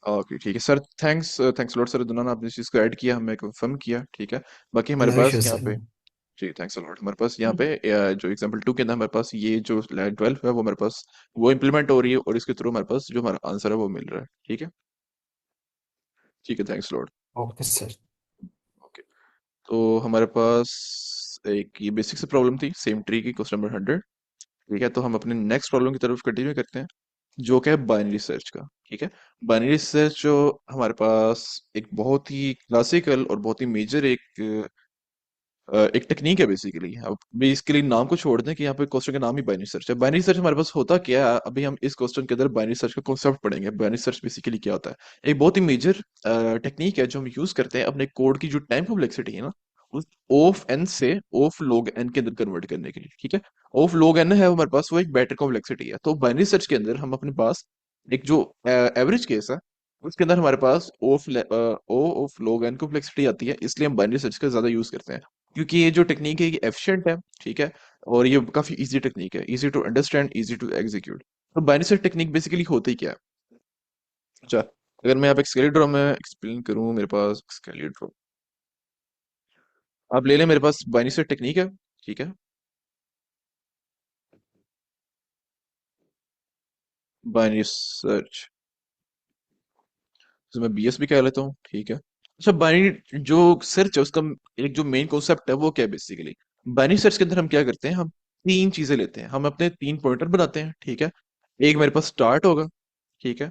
ओके ठीक है sir, thanks thanks lot sir दुनान, आपने इस चीज़ को ऐड किया, हमें कंफर्म किया, ठीक है। बाकी हमारे नो पास इश्यूज यहाँ सर। पे, जी थैंक्स लॉट, हमारे पास यहाँ पे जो एग्जांपल 2 के अंदर हमारे पास ये जो 12 है वो हमारे पास वो इम्प्लीमेंट हो रही है, और इसके थ्रू हमारे पास जो हमारा आंसर है वो मिल रहा है, ठीक है। ठीक है, thanks lot. Okay sir. Okay, तो हमारे पास एक ये बेसिक सी प्रॉब्लम थी सेम ट्री की, क्वेश्चन नंबर 100। ठीक है, तो हम अपने नेक्स्ट प्रॉब्लम की तरफ कंटिन्यू करते हैं, जो कि है बाइनरी सर्च का। ठीक है, बाइनरी सर्च जो हमारे पास एक बहुत ही क्लासिकल और बहुत ही मेजर एक टेक्निक है बेसिकली। अब बेसिकली नाम को छोड़ दें कि यहाँ पे क्वेश्चन का नाम ही बाइनरी सर्च है। बाइनरी सर्च हमारे पास होता क्या है, अभी हम इस क्वेश्चन के अंदर बाइनरी सर्च का कॉन्सेप्ट पढ़ेंगे। बाइनरी सर्च बेसिकली क्या होता है, एक बहुत ही मेजर टेक्निक है जो हम यूज करते हैं अपने कोड की जो टाइम कॉम्प्लेक्सिटी है ना, उस ऑफ एन से ऑफ लॉग एन के अंदर कन्वर्ट करने के लिए। ठीक है, ऑफ लॉग एन है हमारे पास, वो एक बेटर कॉम्प्लेक्सिटी है। तो बाइनरी सर्च के अंदर हम अपने पास एक जो एवरेज केस है उसके अंदर हमारे पास ओ ऑफ लॉग एन कॉम्प्लेक्सिटी आती है, इसलिए हम बाइनरी सर्च का ज्यादा यूज करते हैं, क्योंकि ये जो टेक्निक है ये एफिशिएंट है। ठीक है, और ये काफी इजी टेक्निक है, easy to understand, easy to execute. तो बाइनरी सर्च टेक्निक बेसिकली होती क्या है? अच्छा, अगर मैं यहाँ पे स्केलेट ड्रॉ में एक्सप्लेन करूँ, मेरे पास स्केलेट ड्रॉ आप ले लें, मेरे पास बाइनरी सर्च टेक्निक है। ठीक है, बाइनरी सर्च तो मैं बीएस भी कह लेता हूँ। ठीक है, अच्छा बाइनरी जो सर्च है उसका एक जो मेन कॉन्सेप्ट है वो क्या है बेसिकली? बाइनरी सर्च के अंदर हम क्या करते हैं, हम तीन चीजें लेते हैं, हम अपने तीन पॉइंटर बनाते हैं। ठीक है, एक मेरे पास स्टार्ट होगा, ठीक है,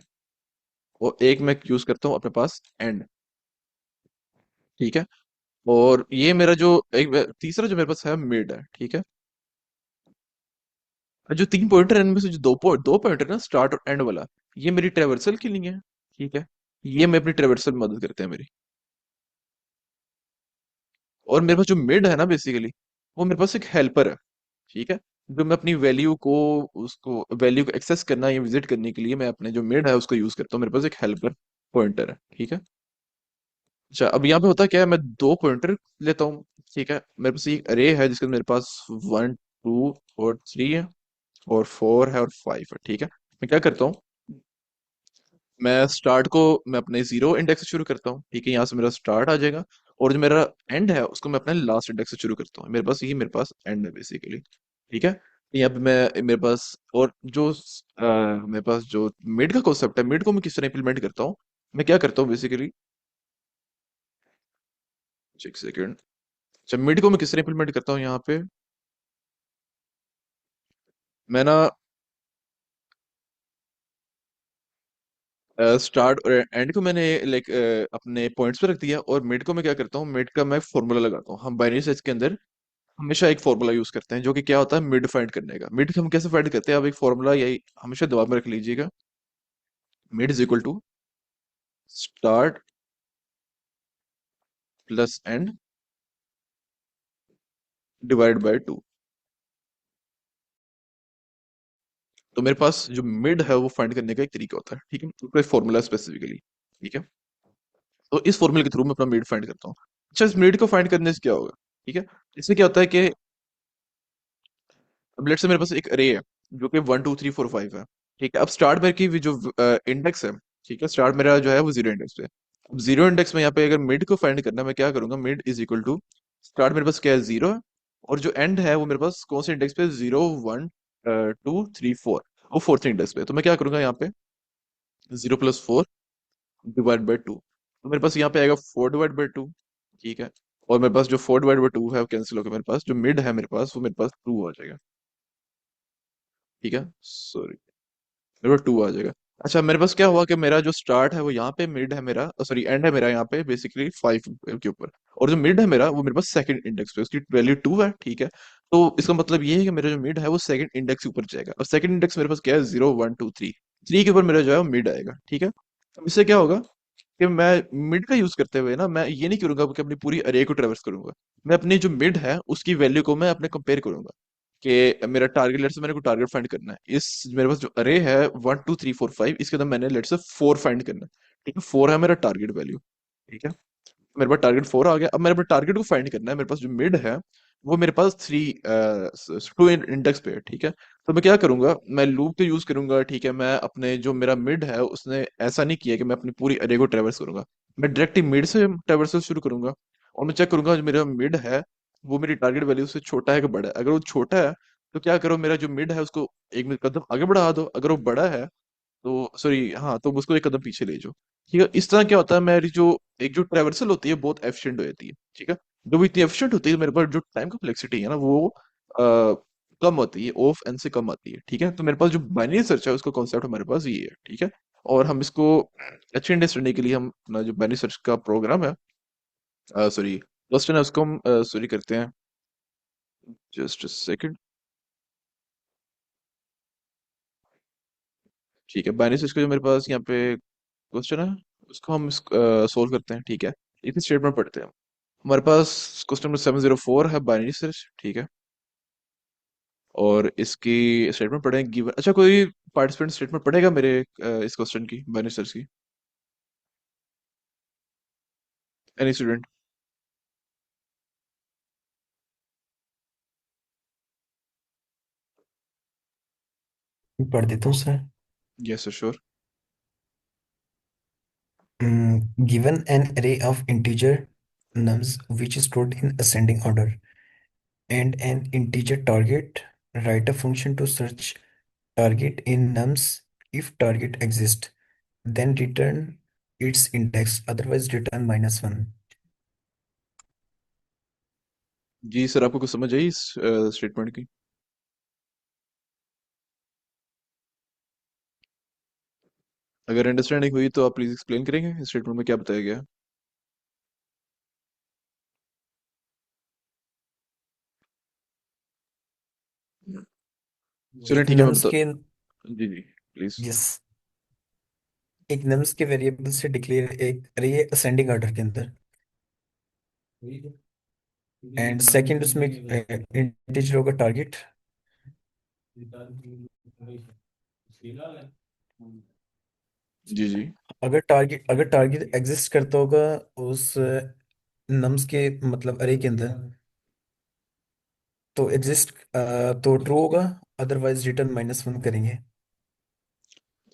और एक मैं यूज करता हूँ अपने पास एंड। ठीक है, और ये मेरा जो एक तीसरा जो मेरे पास है मिड है। ठीक है, और जो तीन पॉइंटर है इनमें से जो दो पॉइंटर ना, स्टार्ट और एंड वाला, ये मेरी ट्रेवर्सल की नहीं है। ठीक है, ये मैं अपनी ट्रेवर्सल में मदद करते हैं मेरी। और मेरे पास जो मिड है ना बेसिकली, वो मेरे पास एक हेल्पर है। ठीक है, जो मैं अपनी वैल्यू को उसको वैल्यू को एक्सेस करना या विजिट करने के लिए मैं अपने जो मिड है उसको यूज करता हूँ, मेरे पास एक हेल्पर पॉइंटर है। ठीक है, अच्छा अब यहाँ पे होता क्या है, मैं दो पॉइंटर लेता हूँ। ठीक है, मेरे पास एक अरे है जिसके अंदर मेरे पास 1 2 और 3 है, और 4 है और 5 है। ठीक है, मैं क्या करता हूँ, मैं स्टार्ट को मैं अपने जीरो इंडेक्स से शुरू करता हूँ। ठीक है, यहाँ से मेरा स्टार्ट आ जाएगा, और जो मेरा एंड है उसको मैं अपने लास्ट इंडेक्स से शुरू करता हूँ। मेरे पास ये मेरे पास एंड है बेसिकली। ठीक है, यहाँ पे मैं मेरे पास और जो मेरे पास जो मिड का कॉन्सेप्ट है, मिड को मैं किस तरह इंप्लीमेंट करता हूँ, मैं क्या करता हूँ बेसिकली, एक सेकेंड। अच्छा, मिड को मैं किस तरह इंप्लीमेंट करता हूँ यहाँ पे, मैं ना स्टार्ट और एंड को मैंने लाइक अपने पॉइंट्स पे रख दिया, और मिड को मैं क्या करता हूँ, मिड का मैं फॉर्मूला लगाता हूँ। हम बाइनरी सर्च के अंदर हमेशा एक फॉर्मूला यूज करते हैं, जो कि क्या होता है, मिड फाइंड करने का। मिड हम कैसे फाइंड करते हैं, अब एक फॉर्मूला यही हमेशा दिमाग में रख लीजिएगा, mid is equal to start plus end divide by 2। तो मेरे पास जो मिड है वो फाइंड करने का एक तरीका होता है। ठीक है, उसका एक फॉर्मूला स्पेसिफिकली। ठीक है, तो इस फॉर्मूले के थ्रू मैं अपना मिड फाइंड करता हूँ। अच्छा, इस मिड को फाइंड करने से क्या होगा? ठीक है, इससे क्या होता है कि अब लेट्स से मेरे पास एक अरे है जो कि 1 2 3 4 5 है। ठीक है, अब स्टार्ट में की भी जो इंडेक्स है, ठीक है, स्टार्ट मेरा जो है वो जीरो इंडेक्स पे है। अब जीरो इंडेक्स में यहाँ पे अगर मिड को फाइंड करना है, मैं क्या करूंगा, mid is equal to start मेरे पास क्या है, जीरो है, और जो एंड है वो मेरे पास कौन से इंडेक्स पे, 0 1 2 3 4, वो फोर्थ इंडेक्स पे। तो मैं क्या करूंगा यहाँ पे, 0 + 4 डिवाइड बाई 2, तो मेरे पास यहाँ पे आएगा 4/2। ठीक है, और मेरे पास जो 4/2 है वो कैंसिल होकर मेरे पास जो मिड है मेरे पास वो मेरे पास 2 आ जाएगा। ठीक है, सॉरी, मेरे पास 2 आ जाएगा। अच्छा, मेरे पास क्या हुआ कि मेरा जो स्टार्ट है वो यहाँ पे, मिड है मेरा, सॉरी एंड है मेरा यहाँ पे बेसिकली 5 के ऊपर, और जो मिड है मेरा वो मेरे पास सेकंड इंडेक्स पे, उसकी वैल्यू 2 है। ठीक है, तो इसका मतलब ये है कि मेरा जो मिड है वो सेकंड इंडेक्स के ऊपर जाएगा, और सेकंड इंडेक्स मेरे पास क्या है, 0 1 2 3 के ऊपर मेरा जो है मिड आएगा। ठीक है, अब इससे क्या होगा कि मैं मिड का यूज करते हुए ना, मैं ये नहीं करूंगा कि अपनी पूरी अरे को ट्रेवर्स करूंगा, मैं अपनी जो मिड है उसकी वैल्यू को मैं अपने कंपेयर करूंगा कि मेरा टारगेट, लेट से मेरे को टारगेट फाइंड करना है, इस मेरे पास जो अरे है 1 2 3 4 5, इसके अंदर मैंने लेट से 4 फाइंड करना है। ठीक है, 4 है मेरा टारगेट वैल्यू। ठीक है, मेरे पास टारगेट 4 आ गया। अब मेरे पास टारगेट को फाइंड करना है। मेरे पास जो मिड है वो मेरे पास 2 इंडेक्स पे है, ठीक है। तो मैं क्या करूंगा, मैं लूप को यूज करूंगा, ठीक है। मैं अपने जो मेरा मिड है उसने ऐसा नहीं किया कि मैं अपनी पूरी अरे को ट्रेवर्स करूंगा। मैं डायरेक्ट ही मिड से ट्रेवर्स शुरू करूंगा, और मैं चेक करूंगा जो मेरा मिड है वो मेरी टारगेट वैल्यू से छोटा है कि बड़ा है। अगर वो छोटा है तो क्या करो, मेरा जो मिड है उसको एक कदम आगे बढ़ा दो। अगर वो बड़ा है तो सॉरी, हाँ, तो उसको एक कदम पीछे ले जाओ, ठीक है। इस तरह क्या होता है, मेरी जो एक जो ट्रेवर्सल होती है बहुत एफिशिएंट हो जाती है, ठीक है। जब वो इतनी एफिशिएंट होती है मेरे पास जो टाइम कॉम्प्लेक्सिटी है ना वो कम होती है, ऑफ एन से कम आती है, ठीक है। तो मेरे पास जो बाइनरी सर्च है उसका कॉन्सेप्ट हमारे पास ये है, ठीक है। और हम इसको अच्छी अंडरस्टैंडिंग के लिए हम अपना जो बाइनरी सर्च का प्रोग्राम है, सॉरी क्वेश्चन है, उसको हम सॉरी करते हैं। जस्ट सेकंड, ठीक है। बाइनरी सर्च का जो मेरे पास यहाँ पे क्वेश्चन है उसको हम सोल्व करते हैं, ठीक है। एक स्टेटमेंट पढ़ते हैं। हमारे पास क्वेश्चन नंबर 704 है, बाइनरी सर्च, ठीक है। और इसकी स्टेटमेंट पढ़ें गिवन। अच्छा, कोई पार्टिसिपेंट स्टेटमेंट पढ़ेगा मेरे इस क्वेश्चन की, बाइनरी सर्च की? Any student? पढ़ देता हूँ sir. Yes sir, sure. Given an array of integer nums which is stored in ascending order and an integer target, write a function to search target in nums if target exists, then return its index, otherwise return -1. Ji sir, आपको कुछ समझ आई इस statement की? अगर understanding हुई तो आप please explain करेंगे इस स्टेटमेंट में क्या बताया गया है? चलिए एक ठीक है, मैं नम्स बता। के जी जी, प्लीज। यस एक नम्स के वेरिएबल से डिक्लेयर एक अरे असेंडिंग ऑर्डर के अंदर, एंड सेकंड उसमें इंटीजर होगा टारगेट। जी जी। अगर टारगेट एग्जिस्ट करता होगा उस नम्स के मतलब अरे के अंदर, तो एग्जिस्ट तो ट्रू होगा, अदरवाइज रिटर्न -1 करेंगे।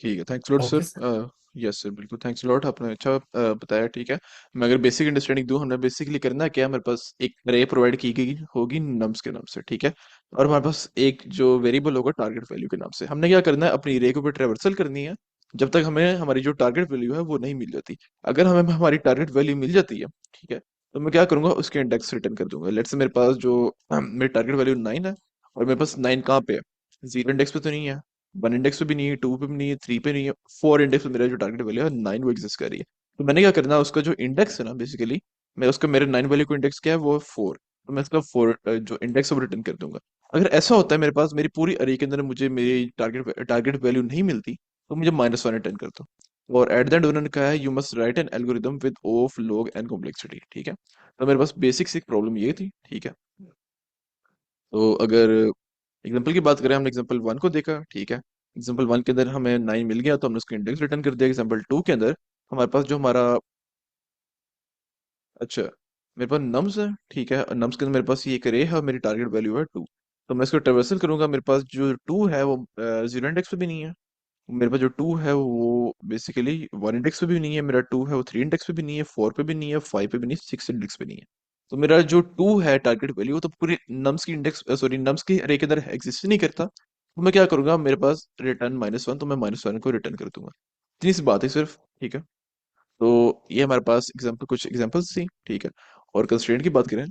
ठीक है, thanks lot okay sir. Sir. Yes sir, बिल्कुल थैंक्स लॉट, आपने अच्छा बताया, ठीक है। मैं अगर बेसिक अंडरस्टैंडिंग दूं, हमने बेसिकली करना क्या है, हमारे पास एक अरे प्रोवाइड की गई होगी नम्स के नाम से, ठीक है। और हमारे पास एक जो वेरिएबल होगा टारगेट वैल्यू के नाम से। हमने क्या करना है, अपनी अरे के ऊपर ट्रेवर्सल करनी है जब तक हमें हमारी जो टारगेट वैल्यू है वो नहीं मिल जाती। अगर हमें हमारी टारगेट वैल्यू मिल जाती है, ठीक है, तो मैं क्या करूंगा, उसके इंडेक्स रिटर्न कर दूंगा। लेट्स से मेरे पास जो मेरी टारगेट वैल्यू 9 है, और मेरे पास 9 कहाँ पे है? 0 इंडेक्स पे तो नहीं है, 1 इंडेक्स पे भी नहीं है, 2 पे भी नहीं है, 3 पे नहीं है, 4 इंडेक्स पे मेरा जो टारगेट वैल्यू है 9 वो एग्जिस्ट कर रही है। तो मैंने क्या करना है, उसका जो इंडेक्स है ना बेसिकली, मैं उसका मेरे 9 वैल्यू को इंडेक्स क्या है वो है 4, तो मैं इसका 4 जो इंडेक्स है वो रिटर्न कर दूंगा। अगर ऐसा होता है मेरे पास मेरी पूरी अरे के अंदर मुझे मेरी टारगेट वैल्यू नहीं मिलती, तो मुझे -1 रिटर्न कर दो। और एट द एंड उन्होंने कहा है you must write N algorithm with of log and complexity, ठीक है। तो मेरे पास बेसिक सी प्रॉब्लम ये थी, ठीक है। तो अगर एग्जाम्पल की बात करें, हमने एग्जाम्पल 1 को देखा, ठीक है। एग्जाम्पल 1 के अंदर हमें 9 मिल गया तो हमने उसका इंडेक्स रिटर्न कर दिया। एग्जाम्पल 2 के अंदर हमारे पास जो हमारा, अच्छा, मेरे पास नम्स है, ठीक है। और नम्स के अंदर मेरे पास ये एक अरे है और मेरी टारगेट वैल्यू है 2। तो मैं इसको ट्रेवर्सल करूंगा, मेरे पास जो 2 है वो 0 इंडेक्स पे भी नहीं है। मेरे पास जो 2 है वो बेसिकली 1 इंडेक्स पे भी नहीं है, मेरा 2 है वो 3 इंडेक्स पे भी नहीं है, 4 पे भी नहीं है, 5 पे भी नहीं, 6 इंडेक्स पे नहीं है। तो मेरा जो 2 है टारगेट वैल्यू वो तो पूरे नम्स की इंडेक्स, सॉरी, नम्स की अरे के अंदर एग्जिस्ट नहीं करता। तो मैं क्या करूंगा, मेरे पास रिटर्न -1, तो मैं -1 को रिटर्न कर दूंगा। इतनी सी बात है सिर्फ, ठीक है। तो ये हमारे पास एग्जाम्पल, कुछ एग्जाम्पल्स थी, ठीक है। और कंस्ट्रेंट की बात करें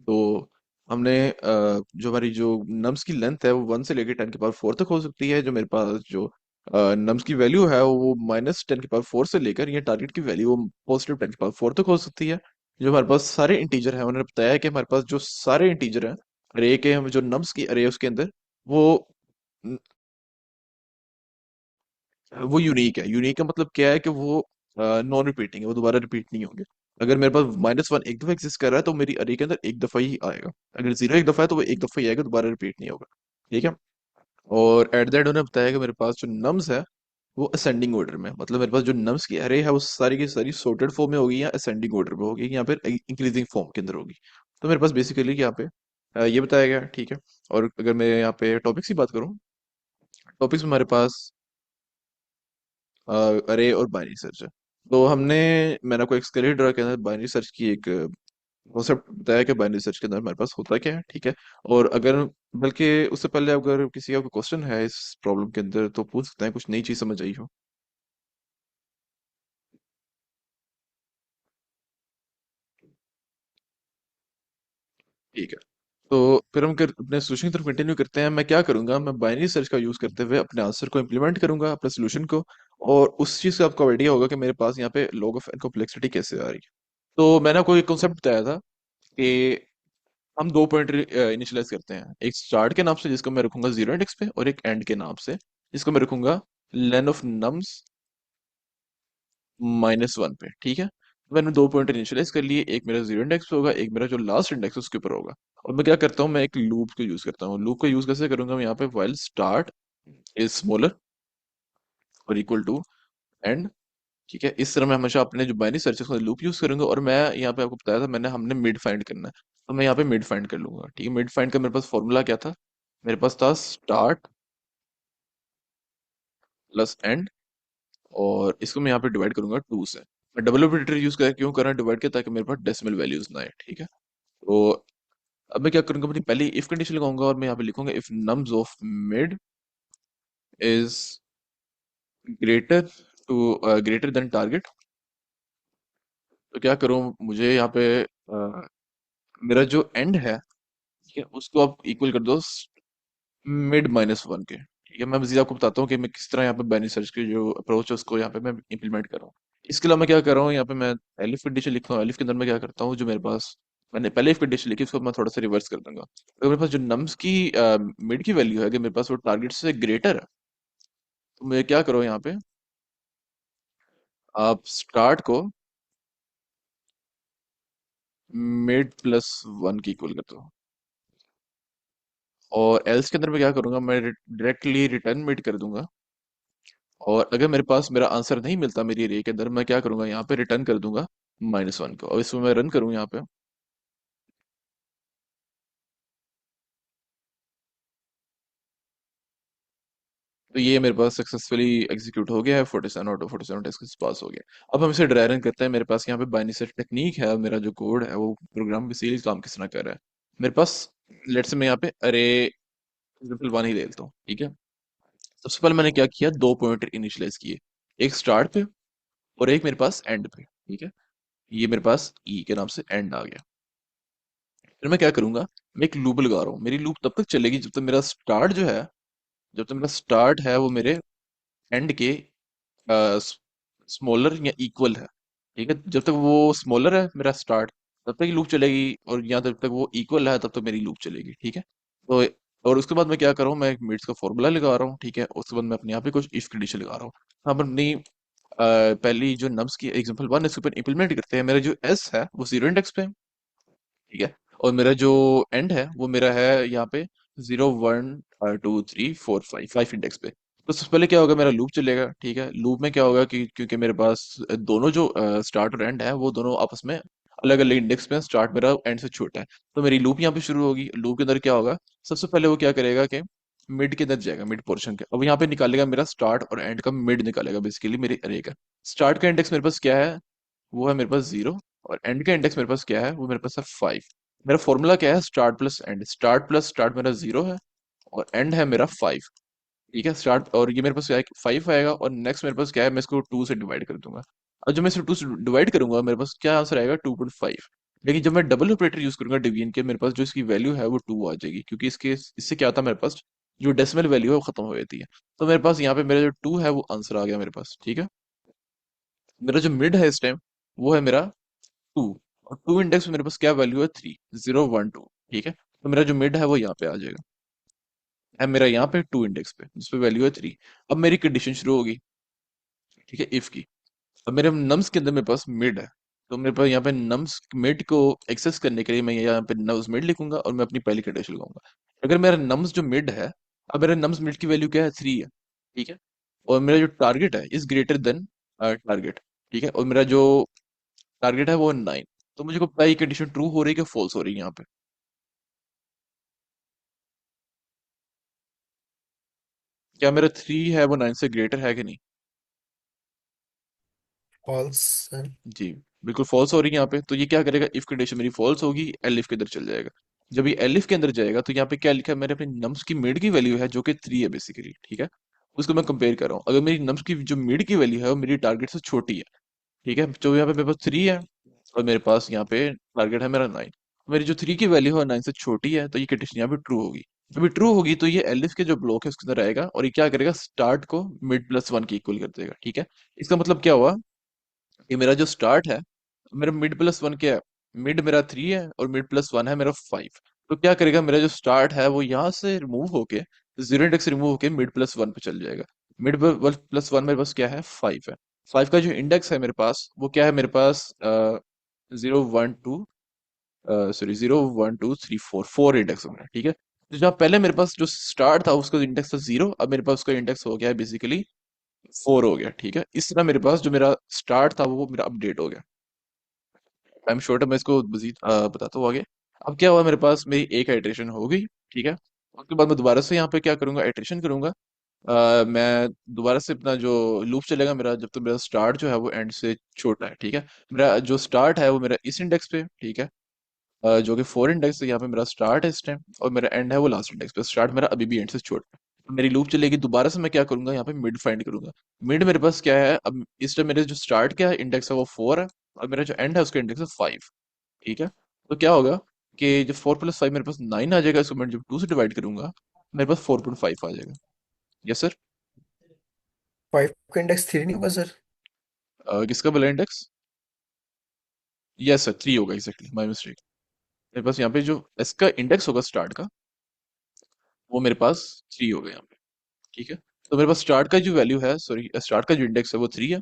तो हमने जो हमारी जो नम्स की लेंथ है वो 1 से लेकर 10 की पावर 4 तक हो सकती है। जो मेरे पास जो नम्स की वैल्यू है वो -10 की पावर 4 से लेकर ये टारगेट की वैल्यू वो +10 की पावर 4 तक हो सकती है। जो हमारे पास सारे इंटीजर हैं, उन्होंने बताया कि हमारे पास जो सारे इंटीजर हैं अरे के, हम जो नम्स की अरे उसके अंदर वो वो यूनिक है। यूनिक का मतलब क्या है कि वो नॉन रिपीटिंग है, वो दोबारा रिपीट नहीं होंगे। अगर मेरे पास -1 एक दफा एक्सिस्ट कर रहा है तो मेरी अरे के अंदर एक दफा ही आएगा। अगर 0 एक दफा है तो वो एक दफा ही आएगा, दोबारा रिपीट नहीं होगा, ठीक है। और एट दैट उन्होंने बताया कि मेरे पास जो नम्स है वो असेंडिंग ऑर्डर में, मतलब मेरे पास जो नम्स की अरे है वो सारी की सारी सॉर्टेड फॉर्म में होगी या असेंडिंग ऑर्डर में होगी, यहाँ पे इंक्रीजिंग फॉर्म के अंदर होगी। तो मेरे पास बेसिकली यहाँ पे ये बताया गया, ठीक है। और अगर मैं यहाँ पे टॉपिक्स की बात करूँ, टॉपिक्स में हमारे पास अरे और बाइनरी सर्च है। तो मैंने आपको एक स्केलेट ड्रा के अंदर बाइनरी सर्च की एक कॉन्सेप्ट बताया कि बाइनरी सर्च के अंदर हमारे पास होता क्या है, ठीक है। और अगर बल्कि उससे पहले अगर किसी का कोई क्वेश्चन है इस प्रॉब्लम के अंदर तो पूछ सकते हैं, कुछ नई चीज समझ आई हो। ठीक है, तो फिर अपने सोल्यूशन की तरफ कंटिन्यू करते हैं। मैं क्या करूंगा, मैं बाइनरी सर्च का यूज करते हुए अपने आंसर को इम्प्लीमेंट करूंगा अपने सोल्यूशन को। और उस चीज का आपको आइडिया होगा कि मेरे पास यहाँ पे लॉग ऑफ एन कॉम्प्लेक्सिटी कैसे आ रही है। तो मैंने आपको एक कॉन्सेप्ट बताया था कि हम दो पॉइंट इनिशियलाइज करते हैं, एक स्टार्ट के नाम से जिसको मैं रखूंगा जीरो इंडेक्स पे, और एक एंड के नाम से जिसको मैं रखूंगा लेन ऑफ नम्स -1 पे, ठीक है। तो मैंने दो पॉइंट इनिशियलाइज कर लिए, एक मेरा जीरो इंडेक्स पे होगा, एक मेरा जो लास्ट इंडेक्स है उसके ऊपर होगा। और मैं क्या करता हूँ, मैं एक लूप को यूज करता हूँ। लूप का यूज कैसे करूंगा, मैं यहाँ पे व्हाइल स्टार्ट इज स्मॉलर और इक्वल टू एंड, ठीक है। इस तरह मैं हमेशा अपने जो बाइनरी सर्च है उसका लूप यूज करूंगा। और मैं यहाँ पे आपको बताया था हमने मिड फाइंड करना है, तो मैं यहाँ पे मिड फाइंड कर लूंगा, ठीक है। मिड फाइंड का मेरे पास फॉर्मूला क्या था, मेरे पास था स्टार्ट प्लस एंड, और इसको मैं यहाँ पे डिवाइड करूंगा 2 से। मैं डबल ऑपरेटर यूज कर क्यों कर रहा हूँ डिवाइड के, ताकि मेरे पास डेसिमल वैल्यूज ना आए, ठीक है। तो अब मैं क्या करूंगा, अपनी पहली इफ कंडीशन लगाऊंगा और मैं यहाँ पे लिखूंगा if nums of mid is greater greater than target. तो क्या करूं, मुझे यहाँ पे मेरा जो एंड है, ठीक है, उसको आप इक्वल कर दो मिड -1 के, ठीक है। मैं मजीद आपको बताता हूँ कि मैं किस तरह यहाँ पे बाइनरी सर्च की जो अप्रोच है उसको यहाँ पे मैं इम्प्लीमेंट कर रहा हूँ। इसके अलावा मैं क्या कर रहा हूँ, यहाँ पे मैं एलिफ कंडीशन लिखता हूँ। एलिफ के अंदर मैं क्या करता हूँ, जो मेरे पास मैंने पहले इफ कंडीशन लिखी उसको मैं थोड़ा सा रिवर्स कर दूंगा। अगर मेरे पास जो नम्स की मिड की वैल्यू है, अगर मेरे पास वो टारगेट से ग्रेटर है, तो मैं क्या करो यहाँ पे, आप स्टार्ट को मिड +1 की इक्वल कर दो। और एल्स के अंदर मैं क्या करूंगा, मैं डायरेक्टली रिटर्न मिड कर दूंगा। और अगर मेरे पास मेरा आंसर नहीं मिलता मेरी रे के अंदर, मैं क्या करूंगा, यहाँ पे रिटर्न कर दूंगा -1 को। और इसमें मैं रन करूँ यहाँ पे, तो ये मेरे पास सक्सेसफुली एग्जीक्यूट हो गया है। 47 आउट ऑफ 47 टेस्ट पास हो गया। अब हम इसे ड्राई रन करते हैं। मेरे पास यहाँ पे बाइनरी सर्च टेक्निक है, मेरा जो कोड है वो प्रोग्राम बेसिकली काम किस तरह कर रहा है। मेरे पास लेट्स से मैं यहाँ पे अरे एग्जाम्पल 1 ही ले लेता हूँ, ठीक है। सबसे पहले मैंने क्या किया, दो पॉइंटर इनिशियलाइज किए, एक स्टार्ट पे और एक मेरे पास एंड पे, ठीक है। ये मेरे पास ई के नाम से एंड आ गया। फिर मैं क्या करूंगा, मैं एक लूप लगा रहा हूँ। मेरी लूप तब तक चलेगी जब तक मेरा स्टार्ट जो है, जब तक मेरा स्टार्ट है वो मेरे एंड के स्मॉलर या इक्वल है, ठीक है। जब तक वो स्मॉलर है मेरा स्टार्ट, तब तक लूप चलेगी, और यहाँ जब तक वो इक्वल है तब तक मेरी लूप चलेगी, ठीक है। तो और उसके बाद मैं क्या कर रहा हूँ, मैं एक मिड्स का फॉर्मूला लगा रहा हूँ, ठीक है। उसके बाद मैं अपने यहाँ पे कुछ इफ कंडीशन लगा रहा हूँ। हम अपनी पहली जो नम्स की एग्जांपल 1 इसके ऊपर इंप्लीमेंट करते हैं। मेरा जो एस है वो जीरो इंडेक्स पे है, ठीक है। और मेरा जो एंड है वो मेरा है यहाँ पे 0 1 2 3 4 5 5 इंडेक्स पे। तो सबसे पहले क्या होगा, मेरा लूप चलेगा, ठीक है। लूप में क्या होगा कि क्योंकि मेरे पास दोनों जो स्टार्ट और एंड है वो दोनों आपस में अलग अलग इंडेक्स में, स्टार्ट मेरा एंड से छोटा है, तो मेरी लूप यहाँ पे शुरू होगी। लूप के अंदर क्या होगा, सबसे पहले वो क्या करेगा कि मिड के अंदर जाएगा, मिड पोर्शन के। अब यहाँ पे निकालेगा मेरा स्टार्ट और एंड का मिड निकालेगा, बेसिकली मेरे अरे का। स्टार्ट का इंडेक्स मेरे पास क्या है, वो है मेरे पास 0, और एंड का इंडेक्स मेरे पास क्या है, वो मेरे पास है 5। मेरा फॉर्मूला क्या है, start plus and. Start plus start मेरा 0 है और एंड है मेरा 5, ठीक है। स्टार्ट और ये मेरे पास क्या है, 5 आएगा, और नेक्स्ट मेरे पास क्या है, मैं इसको 2 से डिवाइड कर दूंगा। और जब मैं इसको 2 से डिवाइड करूंगा मेरे पास क्या आंसर आएगा, 2.5। लेकिन जब मैं डबल ऑपरेटर यूज करूंगा डिवीजन के, मेरे पास जो इसकी वैल्यू है वो 2 आ जाएगी, क्योंकि इसके इससे क्या होता है, मेरे पास जो डेसिमल वैल्यू है वो खत्म हो जाती है। तो मेरे पास यहाँ पे मेरा जो 2 है वो आंसर आ गया मेरे पास, ठीक है। मेरा जो मिड है इस टाइम वो है मेरा 2, और 2 इंडेक्स में मेरे पास क्या वैल्यू है, 3 0 1 2, ठीक है। तो मेरा जो मिड है वो यहाँ पे आ जाएगा, है मेरा यहाँ पे 2 इंडेक्स पे जिसपे वैल्यू है 3। अब मेरी कंडीशन शुरू होगी, ठीक है, इफ की। अब मेरे नम्स के अंदर मेरे पास मिड है, तो मेरे पास यहाँ पे नम्स मिड को एक्सेस करने के लिए मैं यहाँ पे नम्स मिड लिखूंगा और मैं अपनी पहली कंडीशन लगाऊंगा। अगर मेरा नम्स जो मिड है, अब मेरा नम्स मिड की वैल्यू क्या है, 3 है, ठीक है। और मेरा जो टारगेट है इज ग्रेटर देन टारगेट, ठीक है, और मेरा जो टारगेट है वो 9। तो मुझे को पता है ये कंडीशन ट्रू हो रही है कि फॉल्स हो रही है यहाँ पे। क्या मेरा 3 है वो 9 से ग्रेटर है कि नहीं? फॉल्स। जी, बिल्कुल फॉल्स हो रही है यहाँ पे। तो ये क्या करेगा, इफ कंडीशन मेरी फॉल्स होगी, एलिफ के अंदर चल जाएगा। जब ये एलिफ के अंदर जाएगा तो यहाँ पे क्या लिखा है, मैंने अपने नम्स की मिड की वैल्यू है जो कि 3 है बेसिकली, ठीक है, उसको मैं कंपेयर कर रहा हूँ। अगर मेरी नम्स की जो मिड की वैल्यू है वो मेरी टारगेट से छोटी है, ठीक है, तो यहाँ पे मेरे पास 3 है और मेरे पास यहाँ पे टारगेट है मेरा 9। मेरी जो 3 की वैल्यू है 9 से छोटी है, तो ये कंडीशन यहाँ पे ट्रू होगी। अभी ट्रू होगी तो ये एलिफ के जो ब्लॉक है उसके अंदर आएगा और ये क्या करेगा, स्टार्ट को मिड प्लस 1 की इक्वल कर देगा, ठीक है। इसका मतलब क्या हुआ कि मेरा जो स्टार्ट है, मेरा मिड प्लस 1 क्या है, मिड मेरा 3 है और मिड प्लस 1 है मेरा 5। तो क्या करेगा, मेरा जो स्टार्ट है वो यहाँ से रिमूव होके, जीरो इंडेक्स रिमूव होके मिड प्लस 1 पे चल जाएगा। मिड प्लस 1 मेरे पास क्या है, 5 है। 5 का जो इंडेक्स है मेरे पास वो क्या है, मेरे पास 0 1 2, सॉरी 0 1 2 3 4, 4 इंडेक्स हो गया, ठीक है। तो जहाँ पहले मेरे पास जो स्टार्ट था उसका इंडेक्स था 0, अब मेरे पास उसका इंडेक्स हो गया है बेसिकली 4 हो गया, ठीक है। इस तरह मेरे पास जो मेरा स्टार्ट था वो मेरा अपडेट हो गया। आई एम श्योर, मैं इसको मजीद बताता हूँ आगे। अब क्या हुआ, मेरे पास मेरी एक आइट्रेशन हो गई, ठीक है। उसके बाद मैं दोबारा से यहाँ पे क्या करूंगा, आइट्रेशन करूंगा। मैं दोबारा से अपना जो लूप चलेगा मेरा, जब तक मेरा स्टार्ट जो है वो एंड से छोटा है, ठीक है। मेरा जो स्टार्ट है वो मेरा इस इंडेक्स पे, ठीक है, जो कि 4 इंडेक्स है, यहाँ पे मेरा स्टार्ट है इस टाइम, और मेरा एंड है वो लास्ट इंडेक्स पे। स्टार्ट मेरा अभी भी एंड से छोटा है। तो मेरी लूप चलेगी, दोबारा से मैं क्या करूंगा, यहाँ पे मिड फाइंड करूंगा। मिड मेरे पास क्या है, अब इस टाइम मेरे जो स्टार्ट क्या है इंडेक्स है वो 4 है, और मेरा जो एंड है उसका इंडेक्स है 5, ठीक है। तो क्या होगा कि जब 4 + 5 मेरे पास 9 आ जाएगा, इसको मैं जब 2 से डिवाइड करूंगा मेरे पास 4.5 आ जाएगा। Yes sir. 5 का इंडेक्स 3 नहीं होगा सर? किसका बोला इंडेक्स? यस सर, 3 होगा, एग्जैक्टली माय मिस्टेक। मेरे पास यहाँ पे जो इसका इंडेक्स होगा स्टार्ट का, वो मेरे पास 3 होगा यहाँ पे, ठीक है। तो मेरे पास स्टार्ट का जो वैल्यू है, सॉरी स्टार्ट का जो इंडेक्स है वो 3 है,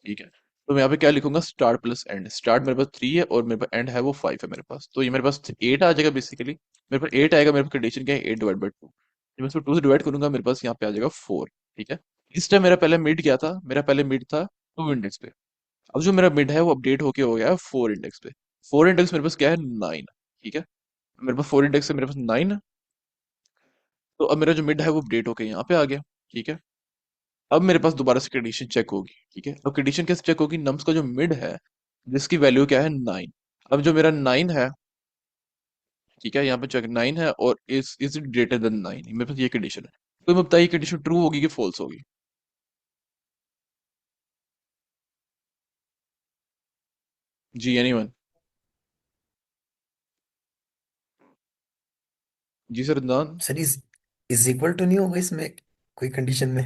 ठीक है। तो मैं यहाँ पे क्या लिखूंगा, स्टार्ट प्लस एंड। स्टार्ट मेरे पास 3 है और मेरे पास एंड है वो 5 है मेरे पास, तो ये मेरे पास 8 आ जाएगा बेसिकली। मेरे पास 8 आएगा, मेरे पास कंडीशन क्या है, 8/2। जब मैं इसको 2 से डिवाइड करूंगा मेरे पास यहाँ पे आ जाएगा 4, ठीक है। इस टाइम मेरा पहले मिड क्या था, मेरा पहले मिड था 2 इंडेक्स पे। अब जो मेरा मिड है वो अपडेट होके हो गया है 4 इंडेक्स पे। 4 इंडेक्स मेरे पास क्या है, 9, ठीक है। मेरे पास 4 इंडेक्स है, मेरे पास 9 है। तो अब मेरा जो मिड है वो अपडेट होके यहाँ पे आ गया, ठीक है। अब मेरे पास दोबारा से कंडीशन चेक होगी, ठीक है। अब कंडीशन कैसे चेक होगी, नम्स का जो मिड है जिसकी वैल्यू क्या है, 9। अब जो मेरा 9 है, ठीक है, यहाँ पे चेक 9 है और इज इट ग्रेटर देन 9, मेरे पास ये कंडीशन है। तो मैं बताइए कंडीशन ट्रू होगी कि फॉल्स होगी? जी एनीवन? जी sir Adnan? Sir is equal to नहीं होगा इसमें कोई कंडीशन में?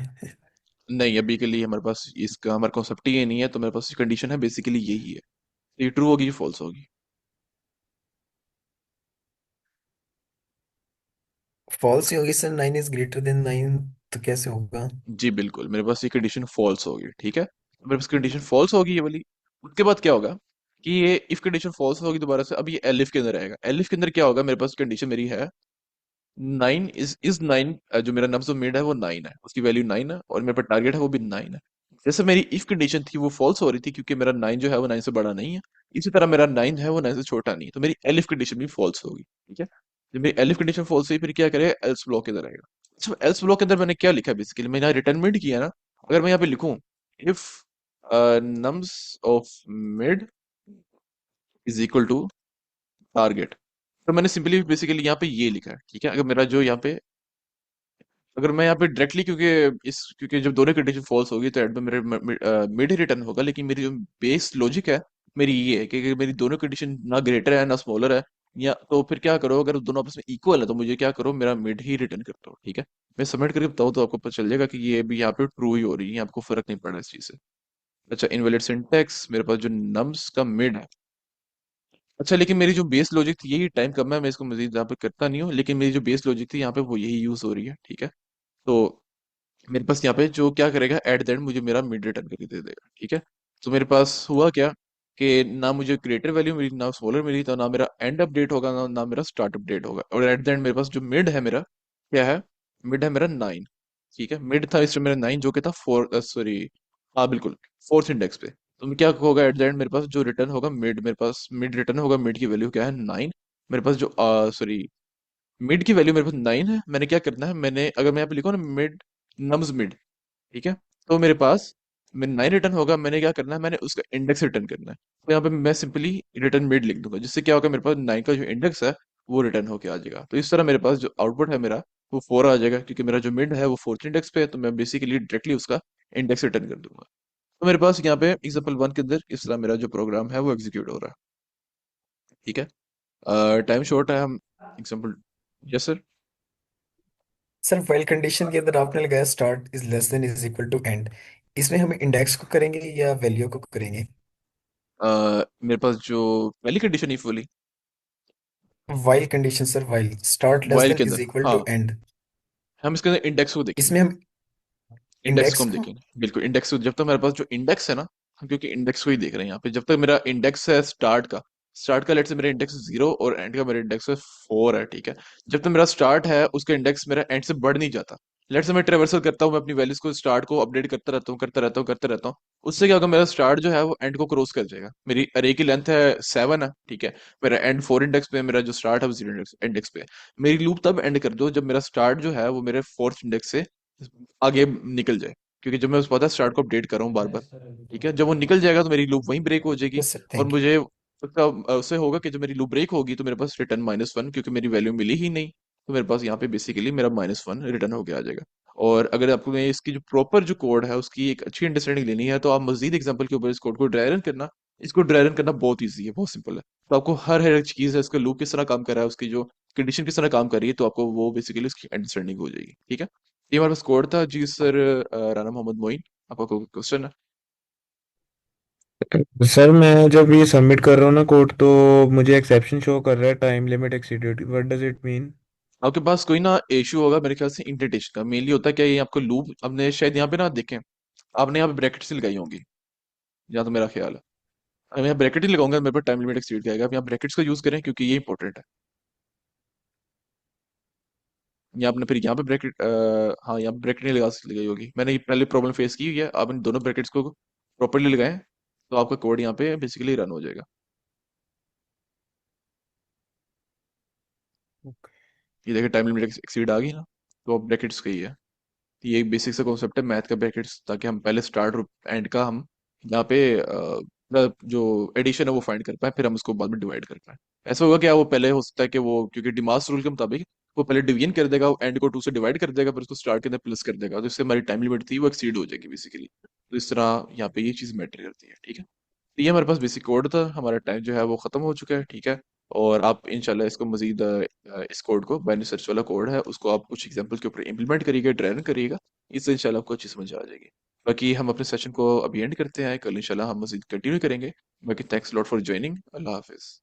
नहीं, अभी के लिए हमारे पास इसका हमारा कॉन्सेप्ट ही ये नहीं है, तो मेरे पास कंडीशन है बेसिकली यही है। ये ट्रू होगी कि फॉल्स होगी? फॉल्स ही होगी सर, 9 इज ग्रेटर देन 9, तो कैसे होगा? जी बिल्कुल, मेरे पास ये कंडीशन फॉल्स होगी, ठीक है। मेरे पास कंडीशन फॉल्स होगी ये वाली। उसके बाद क्या होगा कि ये इफ कंडीशन फॉल्स होगी दोबारा से, अब ये एलिफ के अंदर आएगा। एलिफ के अंदर क्या होगा, मेरे पास कंडीशन मेरी है 9 इज 9, जो मेरा नब्ज मिड है वो 9 है, उसकी वैल्यू 9 है और मेरे पास टारगेट है वो भी 9 है। जैसे मेरी इफ कंडीशन थी वो फॉल्स हो रही थी क्योंकि मेरा 9 जो है वो 9 से बड़ा नहीं है, इसी तरह मेरा 9 है वो 9 से छोटा नहीं है, तो मेरी एलिफ कंडीशन भी फॉल्स होगी, ठीक है। जब मेरी एलिफ कंडीशन फॉल्स हुई फिर क्या करेगा, एल्स ब्लॉक के अंदर आएगा। अच्छा, एल्स ब्लॉक के अंदर मैंने क्या लिखा है बेसिकली, मैंने यहाँ रिटर्न मिड किया ना। अगर मैं यहाँ पे लिखूं if nums of mid is equal to target, तो मैंने सिंपली बेसिकली यहाँ पे ये लिखा है, ठीक है। अगर मेरा जो यहाँ पे, अगर मैं यहाँ पे डायरेक्टली, क्योंकि जब दोनों कंडीशन फॉल्स होगी तो एंड में मेरे मिड ही रिटर्न होगा, लेकिन मेरी जो बेस लॉजिक है मेरी ये है कि अगर मेरी दोनों कंडीशन ना ग्रेटर है ना स्मॉलर है, या तो फिर क्या करो, अगर दोनों आपस में इक्वल है तो मुझे क्या करो, मेरा मिड ही रिटर्न कर दो, ठीक है। मैं सबमिट करके बताऊँ तो आपको पता चल जाएगा कि ये भी यहाँ पे ट्रू ही हो रही है, आपको फर्क नहीं पड़ रहा इस चीज से। अच्छा, इनवैलिड सिंटैक्स, मेरे पास जो नम्स का मिड है। अच्छा, लेकिन मेरी जो बेस लॉजिक थी, यही टाइम कम है, मैं इसको मजीद यहाँ पे करता नहीं हूँ, लेकिन मेरी जो बेस लॉजिक थी यहाँ पे वो यही यूज हो रही है, ठीक है। तो मेरे पास यहाँ पे जो क्या करेगा, एट द एंड मुझे मेरा मिड रिटर्न करके दे देगा, ठीक है। तो मेरे पास हुआ क्या कि ना मुझे ग्रेटर वैल्यू मिली ना स्मॉलर मिली, तो ना मेरा एंड अपडेट होगा ना मेरा स्टार्ट अपडेट होगा, और एट द एंड मेरे पास जो मिड है मेरा क्या है, मिड है मेरा 9। ठीक है, मिड था इस टाइम मेरा 9 जो कि था फोर, सॉरी, हाँ बिल्कुल, फोर्थ इंडेक्स पे। तो क्या होगा एट द एंड, मेरे पास जो रिटर्न होगा मिड, मेरे पास मिड रिटर्न होगा, मिड की वैल्यू क्या है 9। मेरे पास जो सॉरी, मिड की वैल्यू मेरे पास 9 है। मैंने क्या करना है, मैंने अगर मैं यहाँ पे लिखूँ ना मिड, नम्स मिड, ठीक है, तो मेरे पास में 9 रिटर्न होगा। मैंने क्या करना है, मैंने उसका इंडेक्स रिटर्न करना है। तो यहाँ पे मैं सिंपली रिटर्न मिड लिख दूंगा, जिससे क्या होगा, मेरे पास 9 का जो इंडेक्स है वो रिटर्न होके आ जाएगा। तो इस तरह मेरे पास जो आउटपुट है मेरा, वो 4 आ जाएगा, क्योंकि मेरा जो मिड है वो फोर्थ इंडेक्स पे है, तो मैं बेसिकली डायरेक्टली उसका इंडेक्स रिटर्न कर दूंगा। तो मेरे पास यहाँ पे एग्जाम्पल 1 के अंदर इस तरह मेरा जो प्रोग्राम है वो एग्जीक्यूट हो रहा है। ठीक है, टाइम शॉर्ट है, हम example, yes sir. Sir while condition के अंदर आपने लगाया start is less than is equal to end, इसमें हम इंडेक्स को करेंगे या वैल्यू को करेंगे? मेरे पास जो पहली कंडीशन ही fully, while condition sir, while start less while then के इज अंदर, इक्वल हाँ, टू एंड, हम इसके अंदर इंडेक्स को देखेंगे। इसमें हम इंडेक्स को इंडेक्स हम को। देखेंगे, बिल्कुल इंडेक्स को। जब तक मेरे पास जो इंडेक्स है ना, हम क्योंकि इंडेक्स को ही देख रहे हैं यहाँ पे, जब तक मेरा इंडेक्स है स्टार्ट का लेट से मेरा इंडेक्स 0 और एंड का मेरा इंडेक्स है 4 है, ठीक है। जब तक मेरा स्टार्ट है उसका इंडेक्स मेरा एंड से बढ़ नहीं जाता। लेट से मैं ट्रेवर्सल करता हूँ, मैं अपनी वैल्यूज को स्टार्ट को अपडेट करता रहता हूँ, करता रहता हूँ। उससे क्या होगा, मेरा स्टार्ट जो है वो एंड को क्रॉस कर जाएगा। मेरी अरे की लेंथ है 7 है, ठीक है, मेरा एंड 4 इंडेक्स पे है, मेरा जो स्टार्ट है वो 0 इंडेक्स पे है। मेरी लूप तब एंड कर दो जब मेरा स्टार्ट जो है वो मेरे फोर्थ इंडेक्स से आगे निकल जाए, क्योंकि जब मैं उस पता स्टार्ट को अपडेट कर रहा हूँ बार बार, ठीक है, जब वो निकल जाएगा तो मेरी लूप वहीं ब्रेक हो जाएगी। यस सर, और थैंक यू। मुझे उसका उससे होगा कि जब मेरी लूप ब्रेक होगी तो मेरे पास रिटर्न -1, क्योंकि मेरी वैल्यू मिली ही नहीं, तो मेरे पास यहाँ पे बेसिकली मेरा -1 रिटर्न होके आ जाएगा। और अगर आपको ये इसकी जो प्रॉपर जो कोड है उसकी एक अच्छी अंडरस्टैंडिंग लेनी है, तो आप मजीद एग्जांपल के ऊपर इस कोड को ड्राई रन करना। इसको ड्राई रन करना बहुत ईजी है, बहुत सिंपल है। तो आपको हर एक चीज है, इसका लूप किस तरह काम कर रहा है, उसकी जो कंडीशन किस तरह काम कर रही है, तो आपको वो बेसिकली उसकी अंडरस्टैंडिंग हो जाएगी। ठीक है, ये हमारे पास कोड था जी सर। राना मोहम्मद मोइन, आपका कोई क्वेश्चन है? सर मैं जब ये सबमिट कर रहा हूँ ना कोड, तो मुझे एक्सेप्शन शो कर रहा है, time limit exceeded, what does it mean? आपके पास कोई ना इशू होगा मेरे ख्याल से इंडेंटेशन का, मेनली होता है क्या, ये आपको लूप हमने शायद यहाँ पे ना देखें, आपने यहाँ पे ब्रैकेट्स लगाई होंगी, जहाँ तो मेरा ख्याल है। मैं यहाँ ब्रैकेट ही लगाऊंगा, मेरे पास टाइम लिमिट एक्सीड जाएगा। आप यहाँ ब्रैकेट्स का यूज करें, क्योंकि ये इंपॉर्टेंट है। यहाँ आपने फिर यहाँ पे ब्रैकेट, हाँ यहाँ ब्रैकेट नहीं लगाई होगी, मैंने ये पहले प्रॉब्लम फेस की हुई है। आपने दोनों ब्रैकेट्स को प्रॉपरली लगाएं, तो आपका कोड यहाँ पे बेसिकली रन हो जाएगा। ये देखिए टाइम लिमिट एक्सीड आ गई ना, तो अब ब्रैकेट्स का ही है। ये एक बेसिक सा कॉन्सेप्ट है मैथ का, ब्रैकेट्स, ताकि हम पहले स्टार्ट और एंड का हम यहाँ पे जो एडिशन है वो फाइंड कर पाए, फिर हम उसको बाद में डिवाइड कर पाए। ऐसा होगा क्या, वो पहले हो सकता है कि वो क्योंकि डिमास रूल के मुताबिक वो पहले डिवीजन कर देगा, एंड को 2 से डिवाइड कर देगा, फिर उसको स्टार्ट के अंदर प्लस कर देगा, तो इससे हमारी टाइम लिमिट थी वो एक्सीड हो जाएगी बेसिकली। तो इस तरह यहाँ पे ये चीज़ मैटर करती है। ठीक है, तो ये हमारे पास बेसिक कोड था, हमारा टाइम जो है वो खत्म हो चुका है। ठीक है, और आप इंशाल्लाह इसको मजीद इस कोड को, बाइनरी सर्च वाला कोड है उसको आप कुछ एग्जांपल के ऊपर इंप्लीमेंट करिएगा, ट्रेन करिएगा, इससे इंशाल्लाह आपको अच्छी समझ आ जाएगी। बाकी हम अपने सेशन को अभी एंड करते हैं, कल इंशाल्लाह हम मजीद कंटिन्यू करेंगे। बाकी thanks lot for joining, Allah Hafiz.